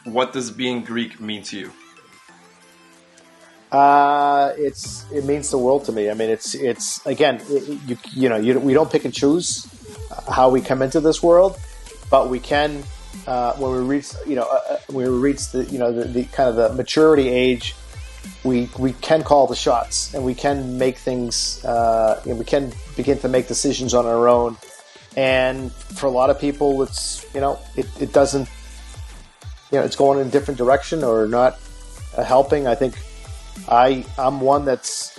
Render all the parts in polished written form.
what does being Greek mean to you? It means the world to me. I mean, it's again, we don't pick and choose how we come into this world, but we can when we reach the kind of the maturity age, we can call the shots and we can make things. We can begin to make decisions on our own. And for a lot of people, it doesn't. It's going in a different direction or not helping. I think I'm one that's,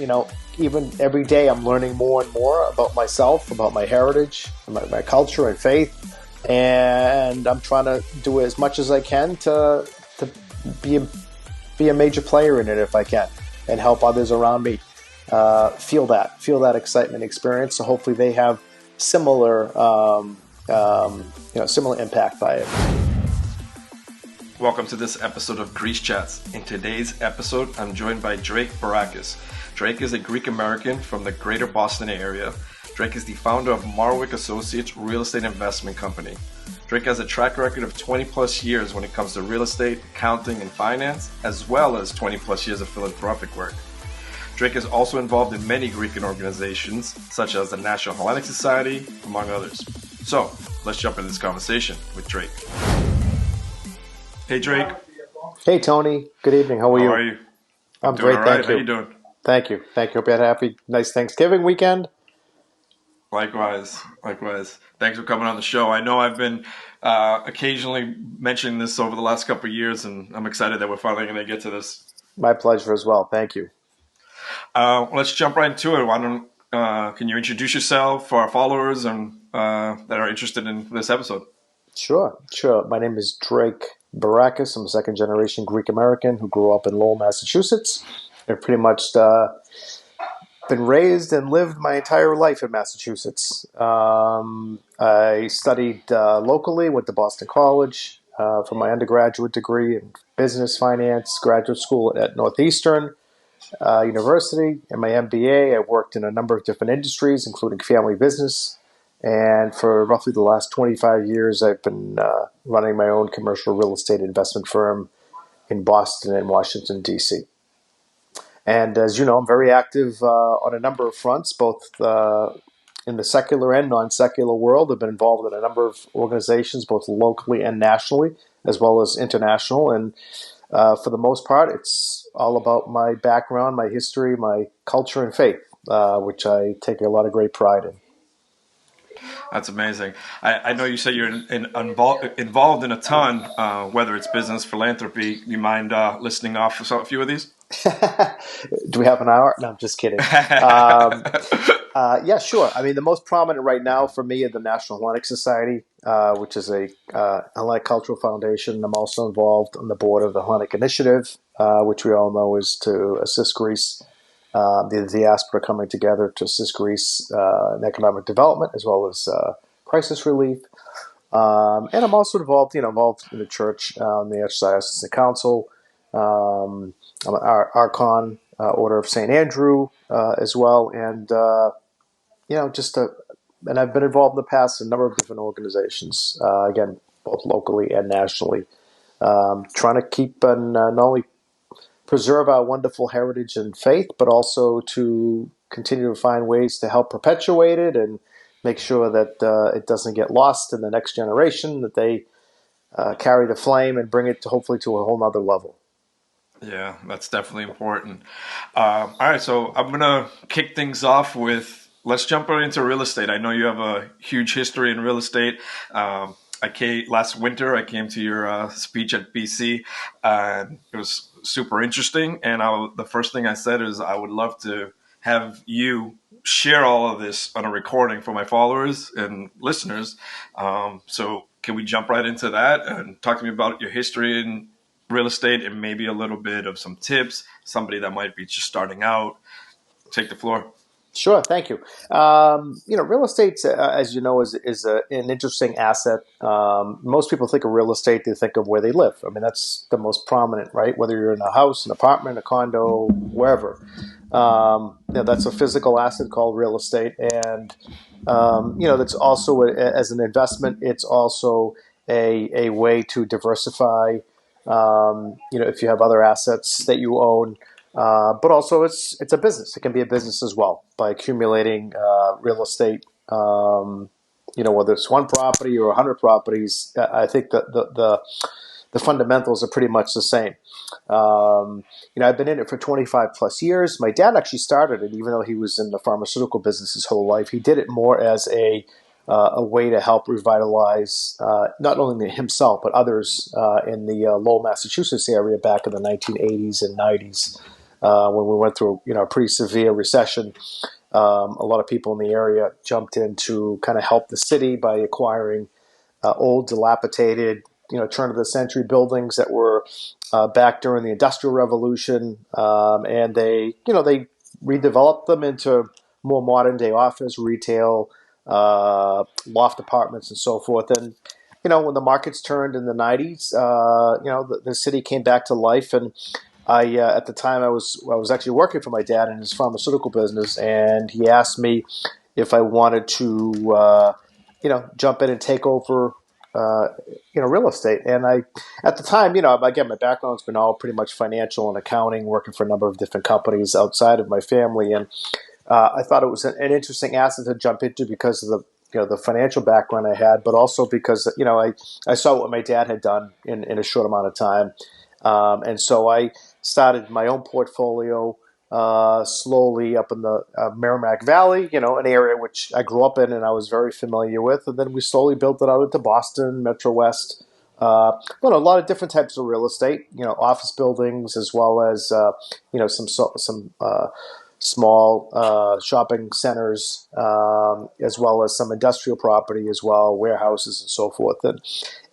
even every day I'm learning more and more about myself, about my heritage, my culture and faith. And I'm trying to do as much as I can to be a major player in it if I can, and help others around me feel that excitement experience. So hopefully they have similar impact by it. Welcome to this episode of Greece Chats. In today's episode, I'm joined by Drake Behrakis. Drake is a Greek American from the greater Boston area. Drake is the founder of Marwick Associates real estate investment company. Drake has a track record of 20 plus years when it comes to real estate, accounting, and finance, as well as 20 plus years of philanthropic work. Drake is also involved in many Greek organizations, such as the National Hellenic Society, among others. So, let's jump into this conversation with Drake. Hey, Drake. Hey, Tony. Good evening. How are you? How are you? I'm great, thank you. How you doing? Thank you. Hope you had a nice Thanksgiving weekend. Likewise. Thanks for coming on the show. I know I've been occasionally mentioning this over the last couple of years, and I'm excited that we're finally going to get to this. My pleasure as well. Thank you. Let's jump right into it. Can you introduce yourself for our followers and that are interested in this episode? Sure. My name is Drake Behrakis. I'm a second-generation Greek American who grew up in Lowell, Massachusetts. I've pretty much been raised and lived my entire life in Massachusetts. I studied locally, went to Boston College for my undergraduate degree in business finance, graduate school at Northeastern University, and my MBA. I worked in a number of different industries, including family business. And for roughly the last 25 years, I've been running my own commercial real estate investment firm in Boston and Washington, D.C. And as you know, I'm very active on a number of fronts, both in the secular and non-secular world. I've been involved in a number of organizations, both locally and nationally, as well as international. And for the most part, it's all about my background, my history, my culture and faith, which I take a lot of great pride in. That's amazing. I know you said you're involved in a ton, whether it's business, philanthropy. Do you mind listing off a few of these? Do we have an hour? No, I'm just kidding. Yeah, sure. I mean, the most prominent right now for me is the National Hellenic Society, which is a Hellenic Cultural Foundation. I'm also involved on the board of the Hellenic Initiative, which we all know is to assist Greece, the diaspora coming together to assist Greece in economic development as well as crisis relief. And I'm also involved in the church, the Archdiocesan Council. I'm an Archon, Order of St. Andrew as well, and and I've been involved in the past in a number of different organizations, again, both locally and nationally, trying to keep and not only preserve our wonderful heritage and faith, but also to continue to find ways to help perpetuate it and make sure that it doesn't get lost in the next generation, that they carry the flame and bring it hopefully to a whole nother level. Yeah, that's definitely important. All right, so I'm going to kick things off with, let's jump right into real estate. I know you have a huge history in real estate. Last winter, I came to your speech at BC, and it was super interesting. And the first thing I said is I would love to have you share all of this on a recording for my followers and listeners. So can we jump right into that and talk to me about your history in real estate and maybe a little bit of some tips, somebody that might be just starting out? Take the floor. Sure, thank you. Real estate, as you know, is an interesting asset. Most people think of real estate, they think of where they live. I mean, that's the most prominent, right? Whether you're in a house, an apartment, a condo, wherever. That's a physical asset called real estate. And, that's also, as an investment, it's also a way to diversify if you have other assets that you own. But also it's a business. It can be a business as well by accumulating real estate. Whether it's one property or 100 properties, I think that the fundamentals are pretty much the same. I've been in it for 25 plus years. My dad actually started it, even though he was in the pharmaceutical business his whole life. He did it more as a way to help revitalize not only himself but others in the Lowell, Massachusetts area back in the 1980s and 90s when we went through a pretty severe recession. A lot of people in the area jumped in to kind of help the city by acquiring old, dilapidated, turn of the century buildings that were back during the Industrial Revolution, and they redeveloped them into more modern day office, retail, loft apartments, and so forth. And when the markets turned in the 90s, the city came back to life. And I at the time I was actually working for my dad in his pharmaceutical business, and he asked me if I wanted to jump in and take over real estate. And at the time, again, my background's been all pretty much financial and accounting, working for a number of different companies outside of my family. And I thought it was an interesting asset to jump into because of the financial background I had, but also because, I saw what my dad had done in a short amount of time. And so I started my own portfolio slowly up in the Merrimack Valley, an area which I grew up in and I was very familiar with. And then we slowly built it out into Boston, Metro West. A lot of different types of real estate, office buildings as well as, some small shopping centers, as well as some industrial property as well, warehouses and so forth.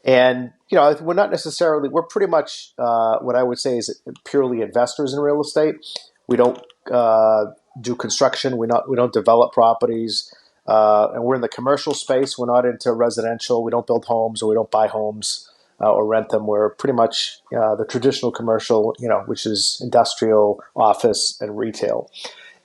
And we're pretty much what I would say is purely investors in real estate. We don't do construction. We don't develop properties, and we're in the commercial space. We're not into residential. We don't build homes or we don't buy homes or rent them. We're pretty much the traditional commercial, which is industrial, office, and retail.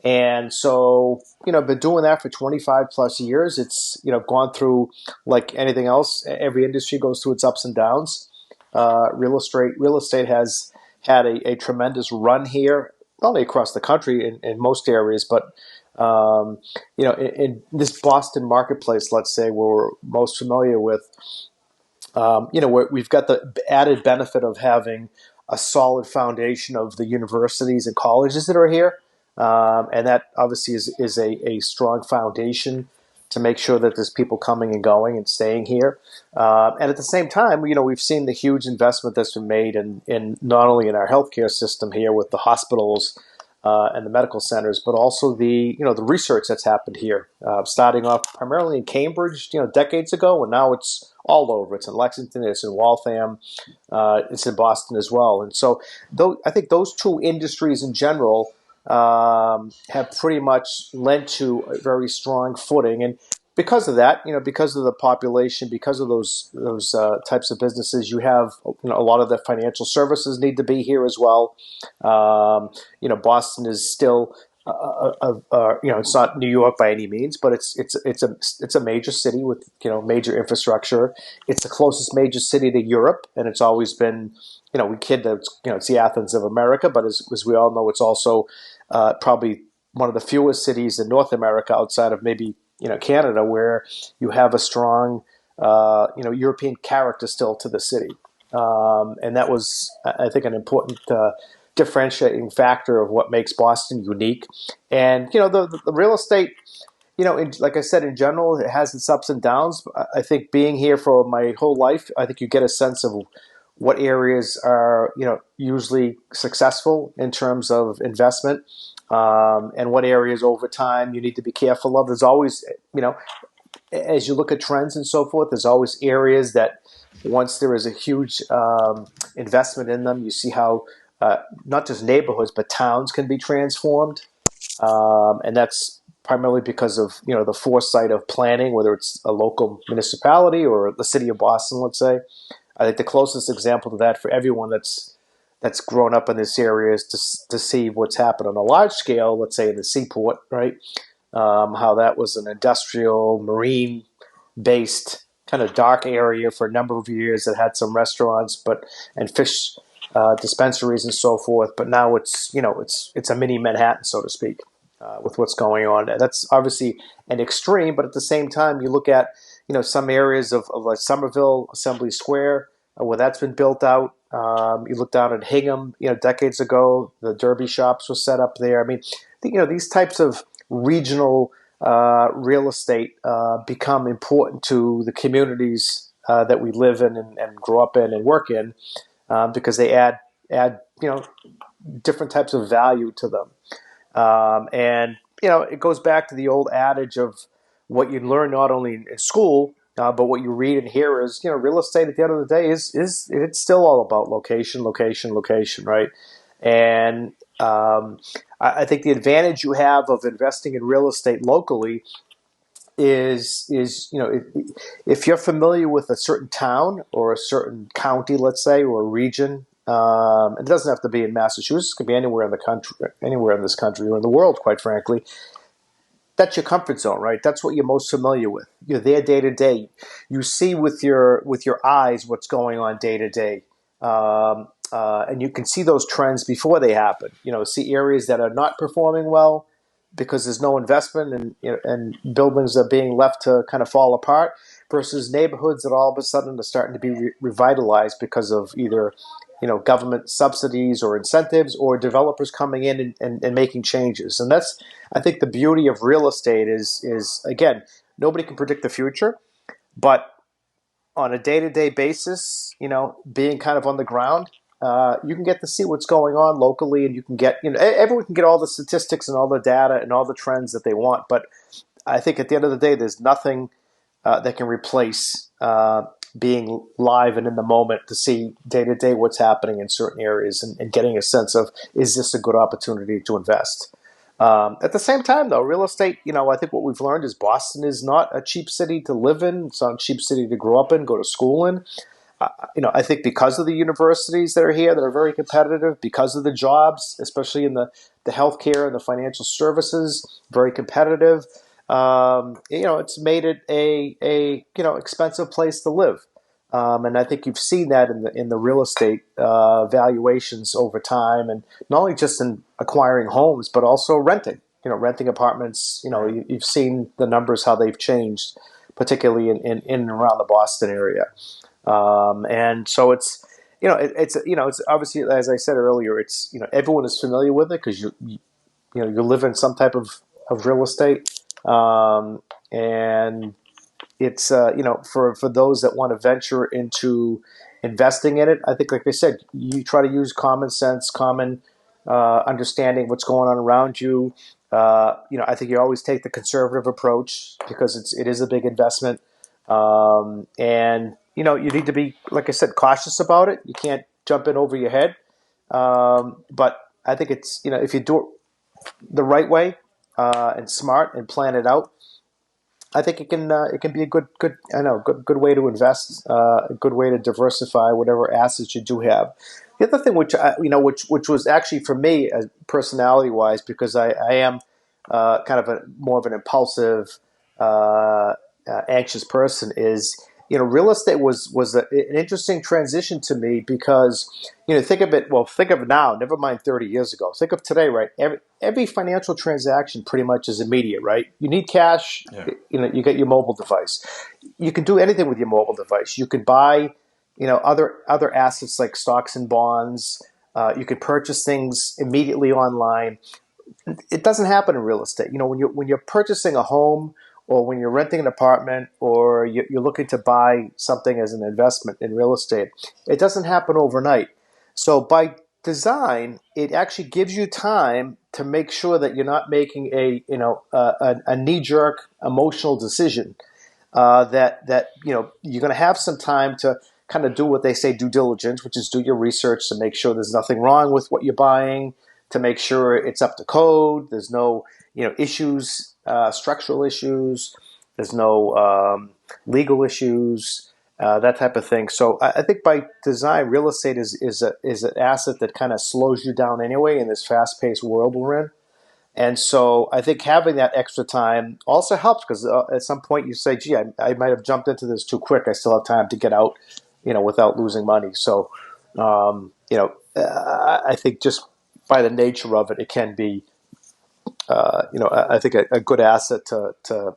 And so, been doing that for 25 plus years. It's, gone through, like anything else, every industry goes through its ups and downs. Real estate has had a tremendous run here, not only across the country in most areas, but, in this Boston marketplace, let's say, where we're most familiar with, we've got the added benefit of having a solid foundation of the universities and colleges that are here. And that obviously is a strong foundation to make sure that there's people coming and going and staying here. And at the same time, we've seen the huge investment that's been made in not only in our healthcare system here with the hospitals and the medical centers, but also the research that's happened here, starting off primarily in Cambridge, decades ago, and now it's all over. It's in Lexington, it's in Waltham, it's in Boston as well. And so I think those two industries in general have pretty much led to a very strong footing. And because of that, because of the population, because of those types of businesses, you have a lot of the financial services need to be here as well. Boston is still it's not New York by any means, but it's a major city with major infrastructure. It's the closest major city to Europe, and it's always been we kid that it's the Athens of America, but as we all know, it's also probably one of the fewest cities in North America outside of maybe Canada, where you have a strong European character still to the city, and that was, I think, an important differentiating factor of what makes Boston unique. And the real estate, like I said, in general, it has its ups and downs. I think being here for my whole life, I think you get a sense of what areas are usually successful in terms of investment, and what areas over time you need to be careful of. There's always, as you look at trends and so forth, there's always areas that once there is a huge investment in them, you see how not just neighborhoods but towns can be transformed, and that's primarily because of the foresight of planning, whether it's a local municipality or the city of Boston, let's say. I think the closest example to that for everyone that's grown up in this area is to see what's happened on a large scale, let's say in the seaport, right? How that was an industrial, marine-based kind of dark area for a number of years that had some restaurants, and fish dispensaries and so forth. But now it's a mini Manhattan, so to speak, with what's going on. That's obviously an extreme, but at the same time, you look at some areas of like Somerville, Assembly Square, where that's been built out. You look down at Hingham, decades ago, the Derby shops were set up there. I mean, these types of regional real estate become important to the communities that we live in and grow up in and work in, because they add different types of value to them. And it goes back to the old adage of what you learn not only in school, but what you read and hear is, real estate at the end of the day is it's still all about location, right? And I think the advantage you have of investing in real estate locally is if you're familiar with a certain town or a certain county, let's say, or a region. It doesn't have to be in Massachusetts. It could be anywhere in the country, anywhere in this country or in the world, quite frankly. That's your comfort zone, right? That's what you're most familiar with. You're there day to day. You see with your eyes what's going on day to day, and you can see those trends before they happen. See areas that are not performing well because there's no investment, and buildings are being left to kind of fall apart, versus neighborhoods that all of a sudden are starting to be revitalized because of either government subsidies or incentives, or developers coming in and making changes. And that's, I think, the beauty of real estate is again, nobody can predict the future, but on a day-to-day basis, being kind of on the ground, you can get to see what's going on locally, and you can get, everyone can get all the statistics and all the data and all the trends that they want. But I think at the end of the day, there's nothing that can replace being live and in the moment to see day to day what's happening in certain areas, and getting a sense of, is this a good opportunity to invest? At the same time, though, real estate, I think what we've learned is Boston is not a cheap city to live in. It's not a cheap city to grow up in, go to school in. I think because of the universities that are here that are very competitive, because of the jobs, especially in the healthcare and the financial services, very competitive. It's made it a expensive place to live, and I think you've seen that in the real estate valuations over time, and not only just in acquiring homes, but also renting. Renting apartments. You've seen the numbers, how they've changed, particularly in and around the Boston area, and so it's obviously, as I said earlier, it's everyone is familiar with it because you live in some type of real estate. And it's for those that want to venture into investing in it, I think, like I said, you try to use common sense, common understanding what's going on around you. I think you always take the conservative approach because it is a big investment, and you need to be, like I said, cautious about it. You can't jump in over your head, but I think it's if you do it the right way and smart and plan it out, I think it can be a good way to invest, a good way to diversify whatever assets you do have. The other thing, which was actually for me, personality wise, because I am kind of more of an impulsive, anxious person, is real estate was an interesting transition to me because think of it now, never mind 30 years ago. Think of today, right? Every financial transaction pretty much is immediate, right? You need cash. Yeah. You get your mobile device. You can do anything with your mobile device. You could buy other assets like stocks and bonds. You could purchase things immediately online. It doesn't happen in real estate. When you're purchasing a home, or when you're renting an apartment, or you're looking to buy something as an investment in real estate, it doesn't happen overnight. So by design, it actually gives you time to make sure that you're not making a knee-jerk emotional decision. That you're going to have some time to kind of do what they say, due diligence, which is do your research to make sure there's nothing wrong with what you're buying, to make sure it's up to code. There's no issues, structural issues. There's no legal issues, that type of thing. So I think by design, real estate is an asset that kind of slows you down anyway in this fast-paced world we're in. And so I think having that extra time also helps because at some point you say, gee, I might have jumped into this too quick. I still have time to get out, without losing money. So, I think just by the nature of it, it can be, I think a good asset to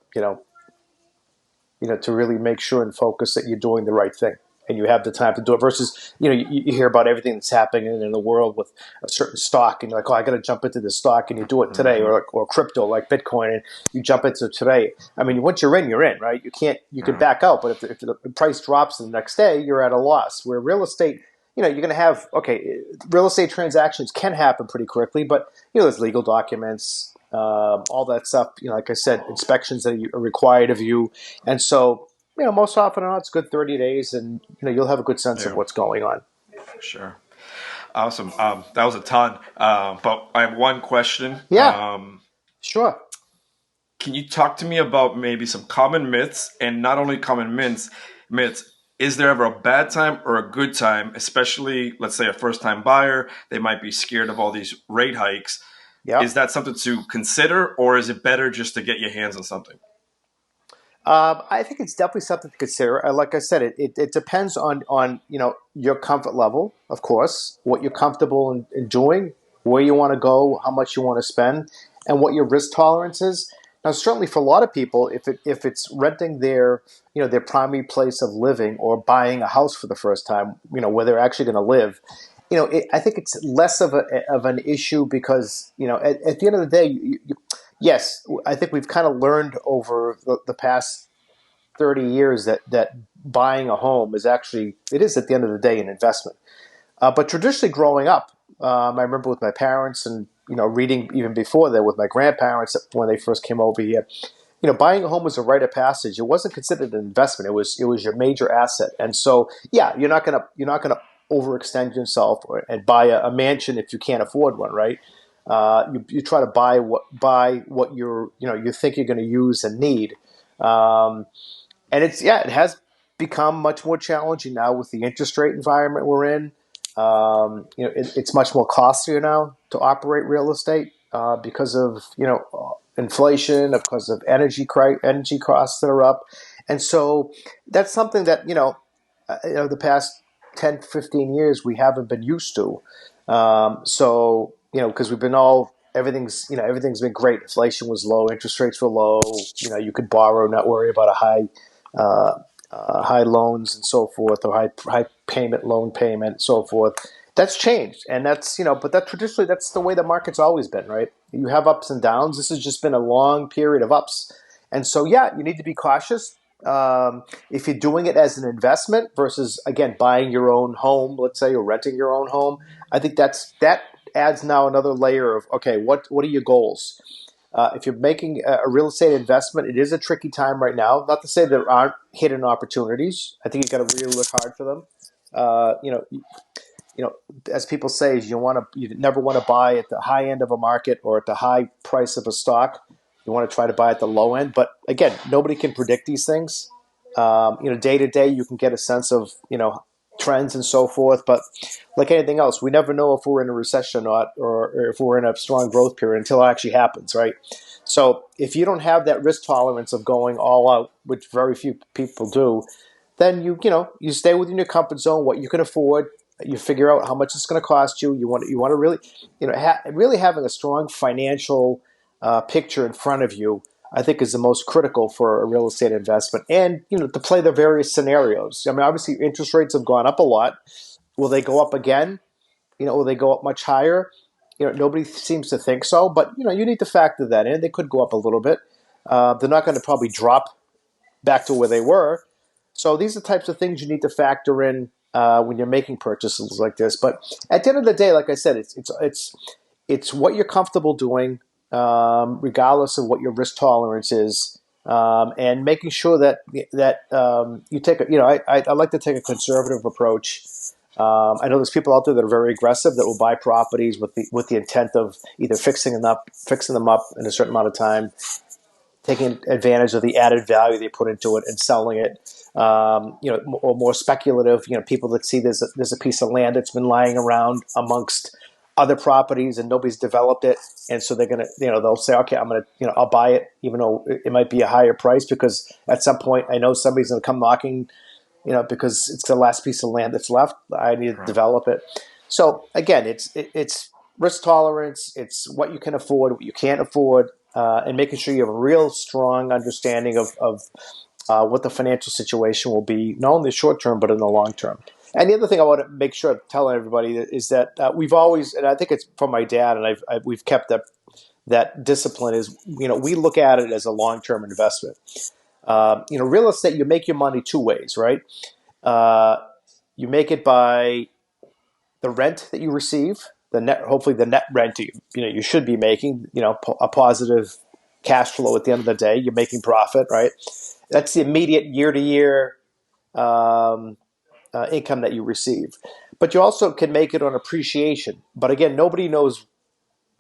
really make sure and focus that you're doing the right thing and you have the time to do it versus, you hear about everything that's happening in the world with a certain stock and you're like, oh, I got to jump into this stock and you do it today or crypto like Bitcoin and you jump into it today. I mean, once you're in, right? You can back out, but if the price drops the next day, you're at a loss. Where real estate, you're going to have, real estate transactions can happen pretty quickly, but, there's legal documents, all that stuff, like I said, inspections that are required of you. And so, most often than not, it's good 30 days and, you'll have a good sense of what's going on. Sure. Awesome. That was a ton. But I have one question. Yeah. Sure. Can you talk to me about maybe some common myths and not only common myths, is there ever a bad time or a good time, especially, let's say, a first-time buyer, they might be scared of all these rate hikes. Yep. Is that something to consider, or is it better just to get your hands on something? I think it's definitely something to consider. Like I said, it depends on your comfort level, of course, what you're comfortable in doing, where you want to go, how much you want to spend, and what your risk tolerance is. Now, certainly for a lot of people, if it's renting their primary place of living or buying a house for the first time, where they're actually going to live, I think it's less of an issue because at the end of the day, yes, I think we've kind of learned over the past 30 years that buying a home is at the end of the day an investment. But traditionally, growing up, I remember with my parents and reading even before that with my grandparents when they first came over here. Buying a home was a rite of passage. It wasn't considered an investment. It was your major asset. And so, yeah, you're not gonna overextend yourself and buy a mansion if you can't afford one, right? You try to buy what you think you're going to use and need. And it has become much more challenging now with the interest rate environment we're in. It's much more costlier now to operate real estate because of inflation, because of energy costs that are up, and so that's something that the past 10, 15 years we haven't been used to. Because we've been everything's been great. Inflation was low, interest rates were low. You could borrow, not worry about high loans and so forth, or high loan payment, so forth. That's changed, and that's but that traditionally that's the way the market's always been, right? You have ups and downs. This has just been a long period of ups, and so you need to be cautious. If you're doing it as an investment versus again buying your own home, let's say, or renting your own home, I think that adds now another layer of what are your goals? If you're making a real estate investment, it is a tricky time right now. Not to say there aren't hidden opportunities. I think you got to really look hard for them. As people say, you never want to buy at the high end of a market or at the high price of a stock. You want to try to buy at the low end. But again, nobody can predict these things. Day to day, you can get a sense of trends and so forth. But like anything else, we never know if we're in a recession or not, or if we're in a strong growth period until it actually happens, right? So if you don't have that risk tolerance of going all out, which very few people do, then you stay within your comfort zone, what you can afford. You figure out how much it's going to cost you. You want to really, really having a strong financial picture in front of you, I think, is the most critical for a real estate investment. And to play the various scenarios. I mean, obviously, interest rates have gone up a lot. Will they go up again? Will they go up much higher? Nobody seems to think so. But you need to factor that in. They could go up a little bit. They're not going to probably drop back to where they were. So these are the types of things you need to factor in when you're making purchases like this. But at the end of the day, like I said, it's what you're comfortable doing, regardless of what your risk tolerance is, and making sure that you take I like to take a conservative approach. I know there's people out there that are very aggressive that will buy properties with the intent of either fixing them up in a certain amount of time, taking advantage of the added value they put into it and selling it. Or more speculative, people that see there's a piece of land that's been lying around amongst other properties and nobody's developed it, and so they're gonna, they'll say, okay, I'm gonna, I'll buy it, even though it might be a higher price because at some point I know somebody's gonna come knocking, because it's the last piece of land that's left. I need to develop it. So again, it's risk tolerance. It's what you can afford, what you can't afford, and making sure you have a real strong understanding of what the financial situation will be, not only in the short term, but in the long term. And the other thing I want to make sure I'm telling everybody is that we've always, and I think it's from my dad, and we've kept that discipline is, we look at it as a long-term investment. Real estate, you make your money two ways, right? You make it by the rent that you receive, hopefully the net rent you should be making, a positive cash flow at the end of the day. You're making profit, right? That's the immediate year-to-year income that you receive. But you also can make it on appreciation. But again, nobody knows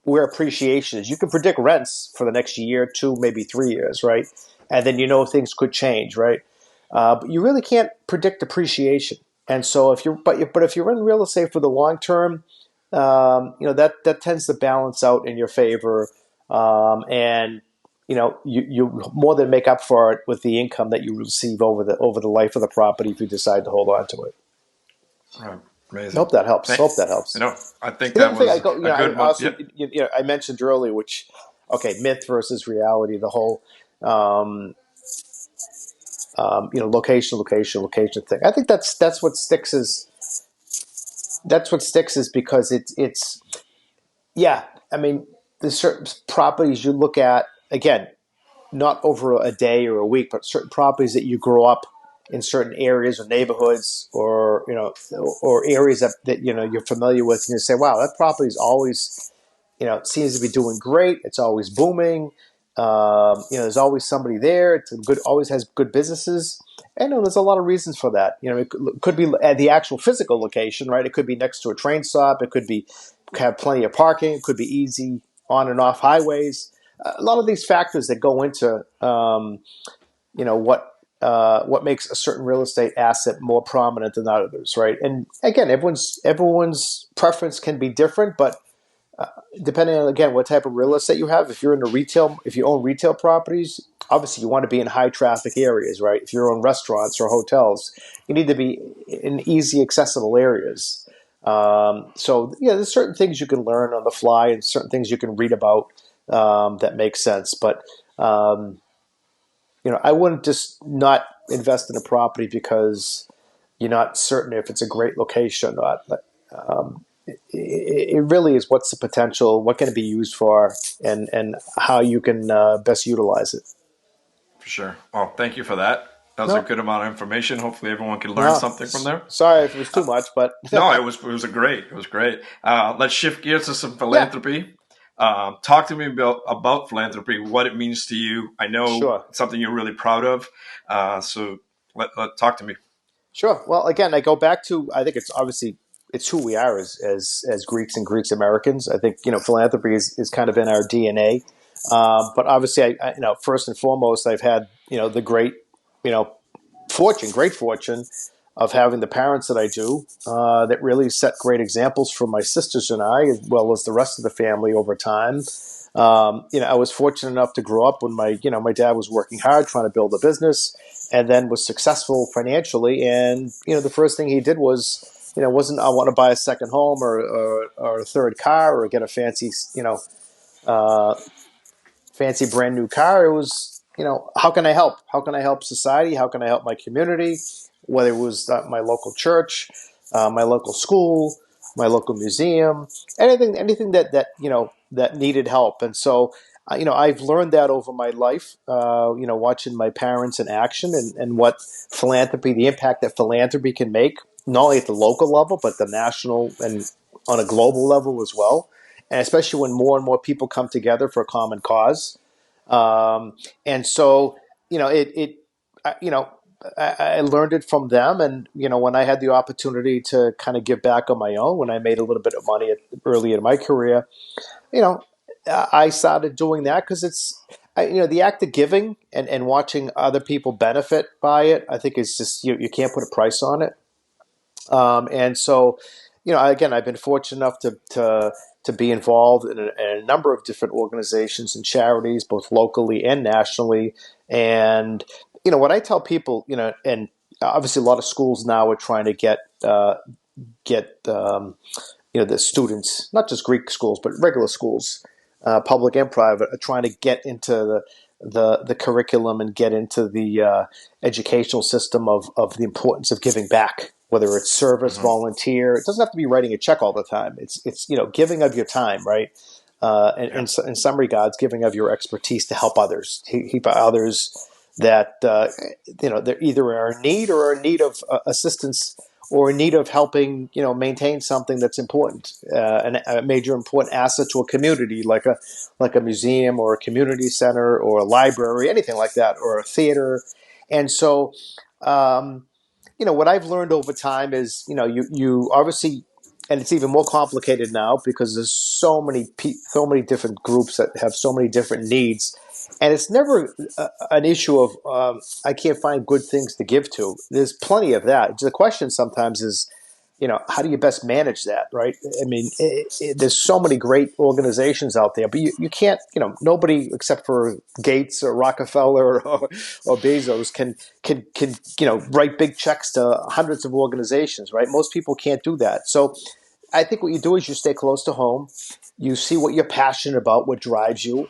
where appreciation is. You can predict rents for the next year, 2, maybe 3 years, right? And then things could change, right? But you really can't predict appreciation. And so if you're in real estate for the long term, that tends to balance out in your favor, and you more than make up for it with the income that you receive over the life of the property if you decide to hold on to it. Right. Amazing. Hope that helps. I think that was a good one. Also, I mentioned earlier, myth versus reality. The whole, location thing. I think that's what sticks is because it's yeah. I mean, there's certain properties you look at, again, not over a day or a week, but certain properties that you grow up in certain areas or neighborhoods or areas that you're familiar with, and you say, wow, that property is always, seems to be doing great. It's always booming. There's always somebody there. Always has good businesses. And there's a lot of reasons for that. It could be at the actual physical location, right? It could be next to a train stop. It could have plenty of parking. It could be easy on and off highways. A lot of these factors that go into, what makes a certain real estate asset more prominent than others, right? And again, everyone's preference can be different, but depending on, again, what type of real estate you have, if you own retail properties, obviously you want to be in high traffic areas, right? If you own restaurants or hotels, you need to be in easy accessible areas. There's certain things you can learn on the fly and certain things you can read about that make sense. But I wouldn't just not invest in a property because you're not certain if it's a great location or not. But, it really is, what's the potential, what can it be used for, and how you can best utilize it. For sure. Well, thank you for that. That was a good amount of information. Hopefully everyone can learn something from there. Sorry if it was too much, but no, it was great. It was great. Let's shift gears to some philanthropy. Talk to me about philanthropy, what it means to you. I know it's something you're really proud of. So talk to me. Sure. Well, again, I go back to, I think it's who we are as Greeks and Greeks Americans. I think, philanthropy is kind of in our DNA. But obviously, I first and foremost, I've had, the great fortune of having the parents that I do, that really set great examples for my sisters and I, as well as the rest of the family over time. I was fortunate enough to grow up when my dad was working hard, trying to build a business, and then was successful financially. And, the first thing he did was, wasn't, I want to buy a second home or a third car or get a fancy brand new car. It was, how can I help? How can I help society? How can I help my community? Whether it was my local church, my local school, my local museum, anything that needed help. And so, I've learned that over my life, watching my parents in action and what the impact that philanthropy can make, not only at the local level, but the national and on a global level as well. And especially when more and more people come together for a common cause. And so, I learned it from them. And, when I had the opportunity to kind of give back on my own, when I made a little bit of money early in my career, I started doing that because the act of giving and watching other people benefit by it, I think is just, you can't put a price on it. And so, again, I've been fortunate enough to be involved in a number of different organizations and charities, both locally and nationally. And what I tell people, and obviously a lot of schools now are trying to get the students, not just Greek schools, but regular schools, public and private, are trying to get into the curriculum and get into the educational system of the importance of giving back, whether it's service, volunteer. It doesn't have to be writing a check all the time. It's giving of your time, right? In some regards, giving of your expertise to help others, help others that they're either are in need or are in need of assistance or in need of helping, maintain something that's important, a major important asset to a community, like a museum or a community center or a library, anything like that, or a theater. And so, what I've learned over time is, you obviously, and it's even more complicated now because there's so many different groups that have so many different needs. And it's never an issue of I can't find good things to give to. There's plenty of that. The question sometimes is, how do you best manage that, right? I mean, there's so many great organizations out there, but you can't, nobody except for Gates or Rockefeller or Bezos can write big checks to hundreds of organizations, right? Most people can't do that. So I think what you do is you stay close to home. You see what you're passionate about, what drives you.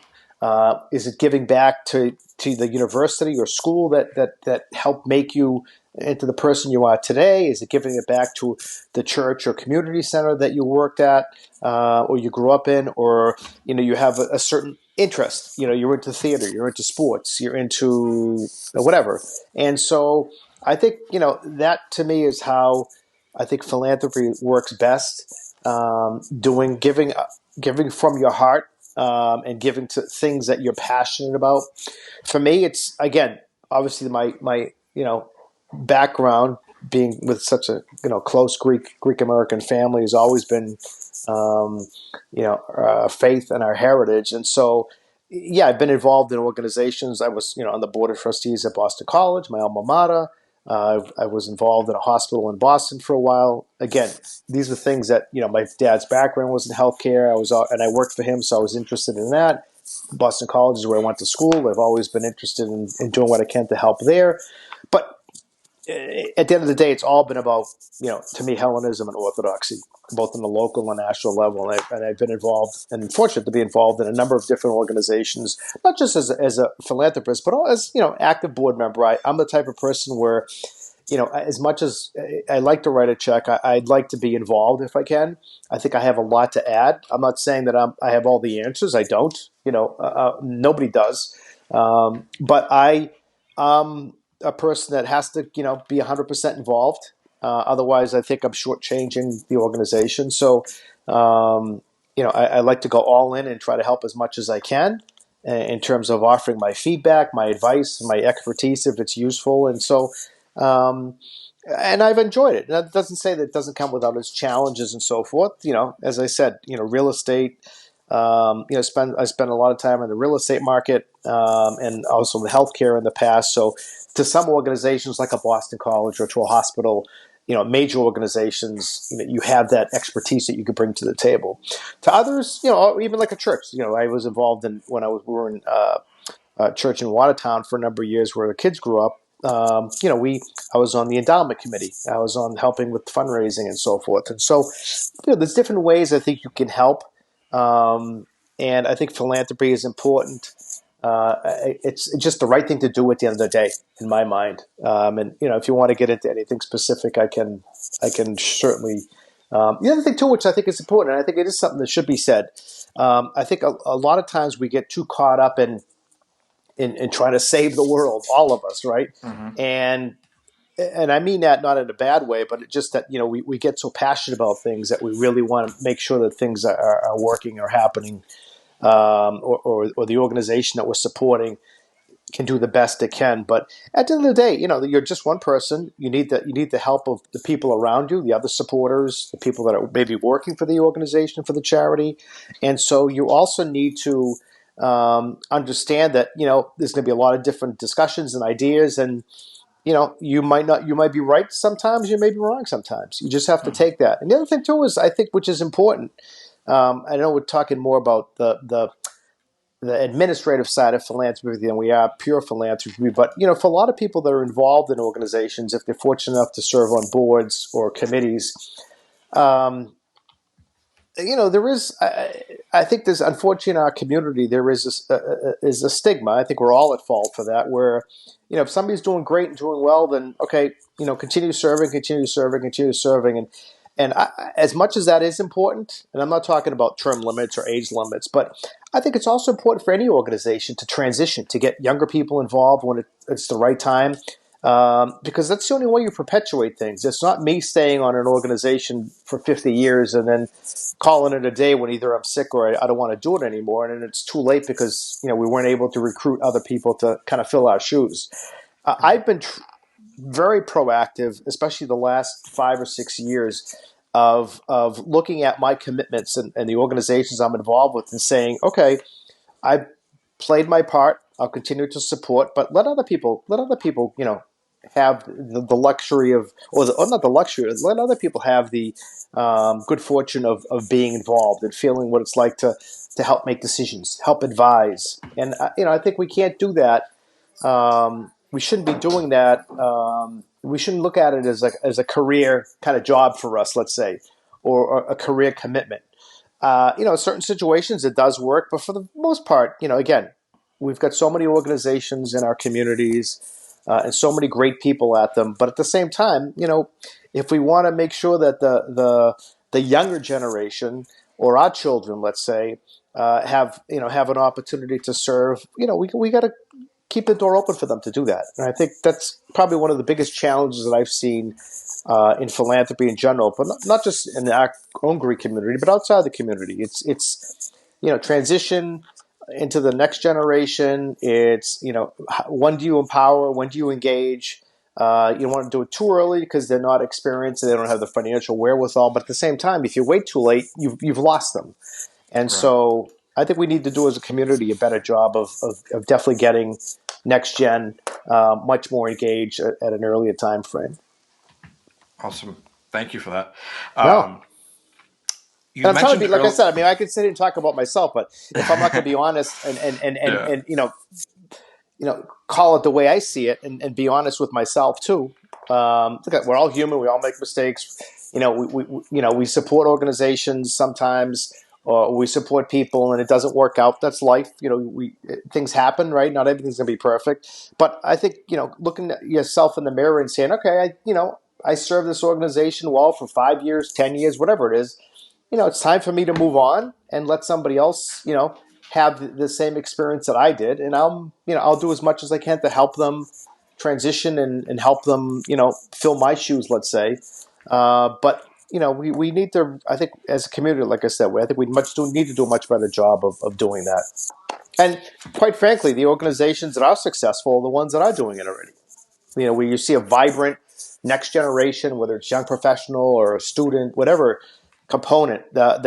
Is it giving back to the university or school that helped make you into the person you are today? Is it giving it back to the church or community center that you worked at or you grew up in, or you have a certain interest? You're into theater, you're into sports, you're into whatever. And so I think that to me is how I think philanthropy works best. Giving from your heart. And giving to things that you're passionate about. For me, it's again, obviously my background being with such a close Greek American family has always been faith and our heritage, and so I've been involved in organizations. I was on the board of trustees at Boston College, my alma mater. I was involved in a hospital in Boston for a while. Again, these are things that my dad's background was in healthcare. I worked for him, so I was interested in that. Boston College is where I went to school. I've always been interested in doing what I can to help there. But at the end of the day, it's all been about to me, Hellenism and Orthodoxy, both on the local and national level. And I've been involved and fortunate to be involved in a number of different organizations, not just as a philanthropist, but as active board member. I'm the type of person where as much as I like to write a check, I'd like to be involved if I can. I think I have a lot to add. I'm not saying that I have all the answers. I don't. Nobody does. But I'm a person that has to, be 100% involved. Otherwise, I think I'm shortchanging the organization. So, I like to go all in and try to help as much as I can in terms of offering my feedback, my advice, my expertise if it's useful. And so, and I've enjoyed it. That doesn't say that it doesn't come without its challenges and so forth. As I said, real estate. I spent a lot of time in the real estate market and also in the healthcare in the past. So, to some organizations like a Boston College or to a hospital, major organizations, you have that expertise that you could bring to the table. To others, or even like a church. I was involved in when we were in a church in Watertown for a number of years where the kids grew up. I was on the endowment committee. I was on helping with fundraising and so forth. And so, there's different ways I think you can help. And I think philanthropy is important. It's just the right thing to do at the end of the day, in my mind. And if you want to get into anything specific, I can certainly. The other thing too, which I think is important, and I think it is something that should be said. I think a lot of times we get too caught up in trying to save the world, all of us, right? Mm-hmm. And I mean that not in a bad way, but it's just that we get so passionate about things that we really want to make sure that things are working or happening, or the organization that we're supporting can do the best it can. But at the end of the day, you're just one person. You need the help of the people around you, the other supporters, the people that are maybe working for the organization, for the charity, and so you also need to understand that there's going to be a lot of different discussions and ideas, and you might be right sometimes, you may be wrong sometimes. You just have to take that. And the other thing too is, I think, which is important. I know we're talking more about the administrative side of philanthropy than we are pure philanthropy. But for a lot of people that are involved in organizations, if they're fortunate enough to serve on boards or committees, um, there is. I think there's, unfortunately, in our community, there is a stigma. I think we're all at fault for that. Where if somebody's doing great and doing well, then okay, continue serving, continue serving, continue serving, and as much as that is important, and I'm not talking about term limits or age limits, but I think it's also important for any organization to transition, to get younger people involved when it's the right time, because that's the only way you perpetuate things. It's not me staying on an organization for 50 years and then calling it a day when either I'm sick or I don't want to do it anymore, and then it's too late because we weren't able to recruit other people to kind of fill our shoes. I've been very proactive, especially the last 5 or 6 years, of looking at my commitments and the organizations I'm involved with and saying, okay, I've played my part. I'll continue to support, but let other people, have the luxury of, or not the luxury, let other people have the good fortune of being involved and feeling what it's like to help make decisions, help advise. And, I think we can't do that. We shouldn't be doing that. We shouldn't look at it as a career kind of job for us, let's say, or a career commitment. In certain situations it does work, but for the most part, again, we've got so many organizations in our communities and so many great people at them. But at the same time, if we want to make sure that the younger generation or our children, let's say, have an opportunity to serve, we got to keep the door open for them to do that. And I think that's probably one of the biggest challenges that I've seen in philanthropy in general, but not just in our own Greek community, but outside the community. It's transition into the next generation. It's when do you empower? When do you engage? You don't want to do it too early because they're not experienced and they don't have the financial wherewithal. But at the same time, if you wait too late, you've lost them. And so I think we need to do as a community a better job of definitely getting next gen much more engaged at an earlier time frame. Awesome. Thank you for that. No. You And I'm trying to be, mentioned like I earlier. said, I mean, I could sit here and talk about myself, but if I'm not going to be honest Yeah. and call it the way I see it and be honest with myself too. Look, we're all human. We all make mistakes. We support organizations sometimes, or we support people, and it doesn't work out. That's life. Things happen, right? Not everything's going to be perfect. But I think looking at yourself in the mirror and saying, okay, I served this organization well for 5 years, 10 years, whatever it is. It's time for me to move on and let somebody else, have the same experience that I did, and I'll do as much as I can to help them transition and help them, fill my shoes, let's say. But we need to, I think, as a community, like I said, I think we need to do a much better job of doing that. And quite frankly, the organizations that are successful are the ones that are doing it already. Where you see a vibrant next generation, whether it's young professional or a student, whatever component that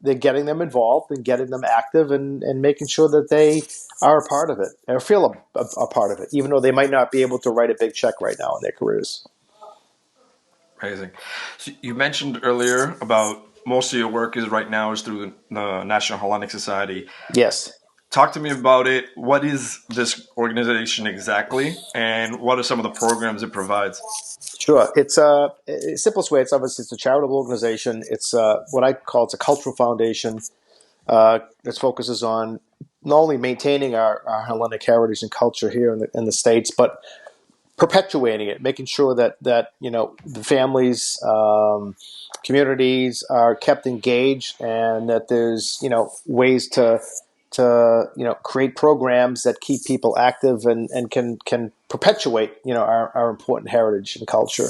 they're getting them involved and getting them active and making sure that they are a part of it or feel a part of it, even though they might not be able to write a big check right now in their careers. Amazing. So you mentioned earlier about most of your work is right now is through the National Hellenic Society. Yes. Talk to me about it. What is this organization exactly, and what are some of the programs it provides? Sure. It's simplest way. It's obviously it's a charitable organization. It's what I call it's a cultural foundation that focuses on not only maintaining our Hellenic heritage and culture here in the States, but perpetuating it, making sure that the families, communities are kept engaged, and that there's ways to create programs that keep people active and can perpetuate our important heritage and culture.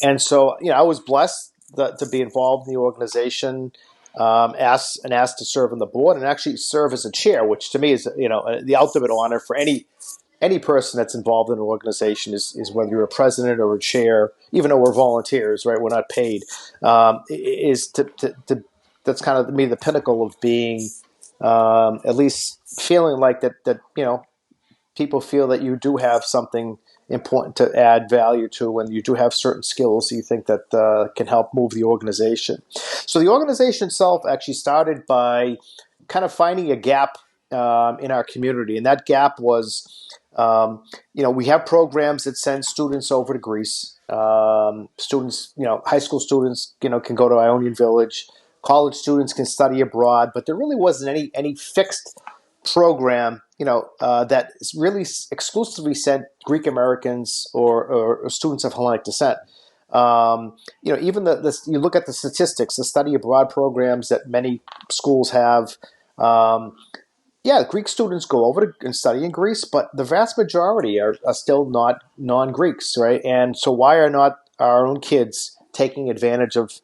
And so I was blessed to be involved in the organization, asked to serve on the board and actually serve as a chair, which to me is the ultimate honor for any person that's involved in an organization is whether you're a president or a chair, even though we're volunteers, right? We're not paid. Is to that's kind of to me the pinnacle of being at least feeling like that people feel that you do have something important to add value to when you do have certain skills you think that can help move the organization. So the organization itself actually started by kind of finding a gap in our community, and that gap was, we have programs that send students over to Greece. Students, high school students, can go to Ionian Village. College students can study abroad, but there really wasn't any fixed program, that really exclusively sent Greek Americans or students of Hellenic descent. Even you look at the statistics, the study abroad programs that many schools have. Greek students go over and study in Greece, but the vast majority are still not non-Greeks, right? And so why are not our own kids taking advantage of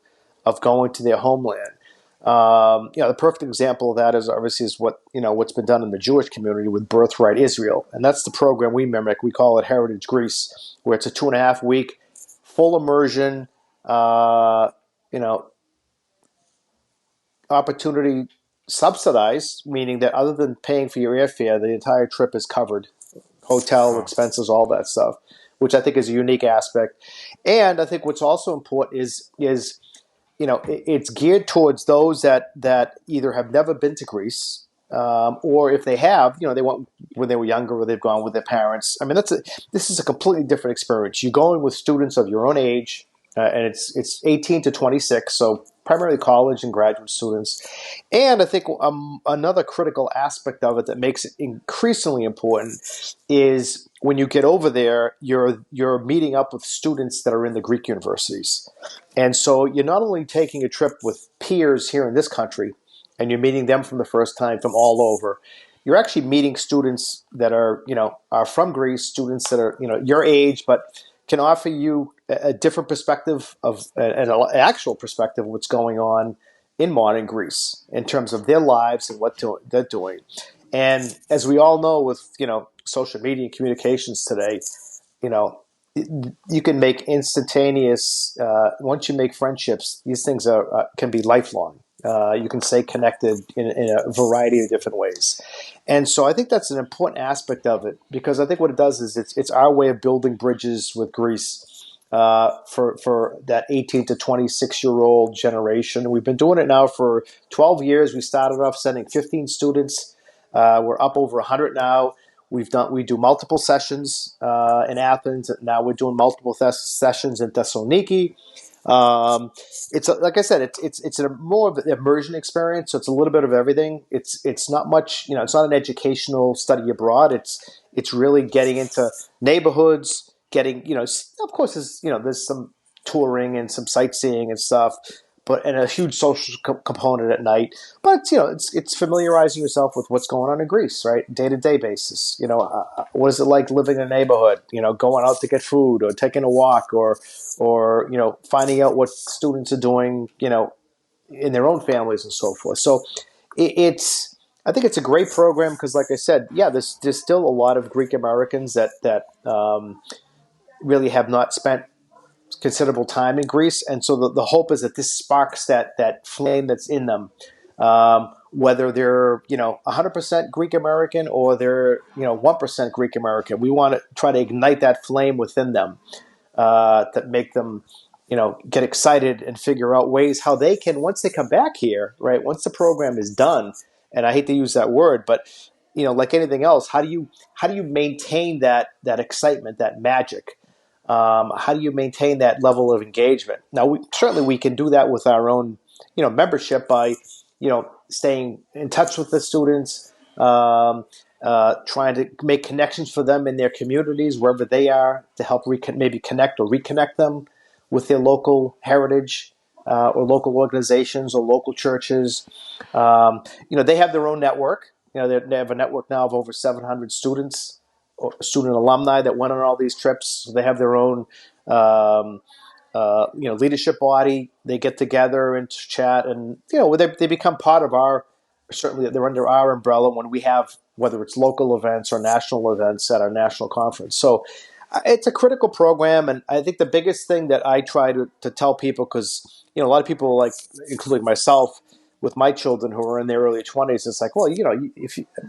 going to their homeland? The perfect example of that is obviously what's been done in the Jewish community with Birthright Israel, and that's the program we mimic. We call it Heritage Greece, where it's a 2.5-week full immersion, opportunity subsidized, meaning that other than paying for your airfare, the entire trip is covered, hotel expenses, all that stuff, which I think is a unique aspect. And I think what's also important is it's geared towards those that either have never been to Greece, or if they have, they went when they were younger, or they've gone with their parents. I mean, this is a completely different experience. You're going with students of your own age, and it's 18 to 26, so primarily college and graduate students. And I think another critical aspect of it that makes it increasingly important is when you get over there, you're meeting up with students that are in the Greek universities. And so you're not only taking a trip with peers here in this country, and you're meeting them from the first time from all over. You're actually meeting students that are from Greece, students that are your age, but can offer you a different perspective of an actual perspective of what's going on in modern Greece in terms of their lives and what they're doing. And as we all know, with social media and communications today, you can make instantaneous. Once you make friendships, these things can be lifelong. You can stay connected in a variety of different ways. And so I think that's an important aspect of it, because I think what it does is it's our way of building bridges with Greece for that 18 to 26-year-old generation. We've been doing it now for 12 years. We started off sending 15 students. We're up over 100 now. We do multiple sessions in Athens. Now we're doing multiple sessions in Thessaloniki. It's like I said, it's a more of an immersion experience. So it's a little bit of everything. It's not much, it's not an educational study abroad. It's really getting into neighborhoods, getting, of course, there's some touring and some sightseeing and stuff, and a huge social component at night. But it's familiarizing yourself with what's going on in Greece, right? Day-to-day basis. What is it like living in a neighborhood? Going out to get food, or taking a walk, or finding out what students are doing, in their own families and so forth. So I think it's a great program because, like I said, there's still a lot of Greek Americans that really have not spent considerable time in Greece, and so the hope is that this sparks that flame that's in them, whether they're 100% Greek American or they're 1% Greek American. We want to try to ignite that flame within them, that make them get excited and figure out ways how they can, once they come back here, right? Once the program is done, and I hate to use that word, but like anything else, how do you maintain that excitement, that magic? How do you maintain that level of engagement? Now, we can do that with our own, membership by, staying in touch with the students, trying to make connections for them in their communities, wherever they are, to help maybe connect or reconnect them with their local heritage, or local organizations or local churches. They have their own network. They have a network now of over 700 students or student alumni that went on all these trips. They have their own, leadership body. They get together and chat, and they become part of our. Certainly, they're under our umbrella when we have, whether it's local events or national events at our national conference. So it's a critical program, and I think the biggest thing that I try to tell people, because a lot of people, like including myself, with my children who are in their early 20s, it's like, well,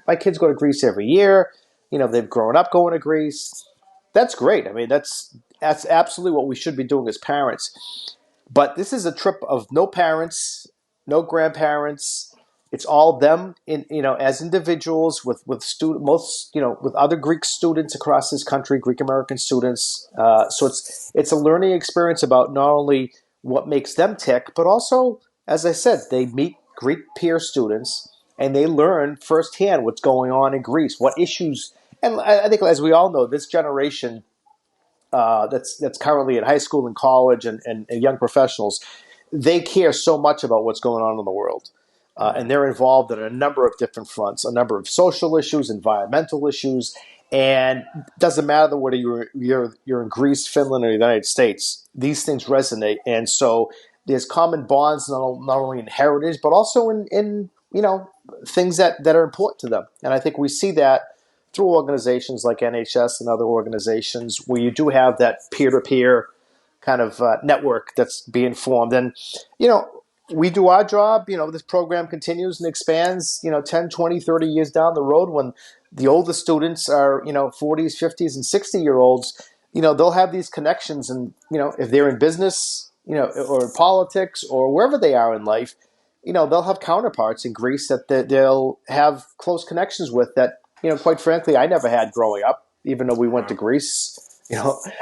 my kids go to Greece every year. They've grown up going to Greece. That's great. I mean, that's absolutely what we should be doing as parents. But this is a trip of no parents, no grandparents. It's all them in as individuals with student most with other Greek students across this country, Greek American students. So it's a learning experience about not only what makes them tick, but also, as I said, they meet Greek peer students and they learn firsthand what's going on in Greece, what issues. And I think, as we all know, this generation that's currently in high school and college and young professionals, they care so much about what's going on in the world. And they're involved in a number of different fronts, a number of social issues, environmental issues, and it doesn't matter whether you're in Greece, Finland, or the United States. These things resonate, and so there's common bonds not only in heritage but also in things that are important to them. And I think we see that through organizations like NHS and other organizations where you do have that peer-to-peer kind of network that's being formed. And, we do our job. This program continues and expands, 10, 20, 30 years down the road when the older students are, 40s, 50s, and 60-year-olds, they'll have these connections. And, if they're in business, or in politics or wherever they are in life, they'll have counterparts in Greece that they'll have close connections with that, quite frankly, I never had growing up, even though we went to Greece.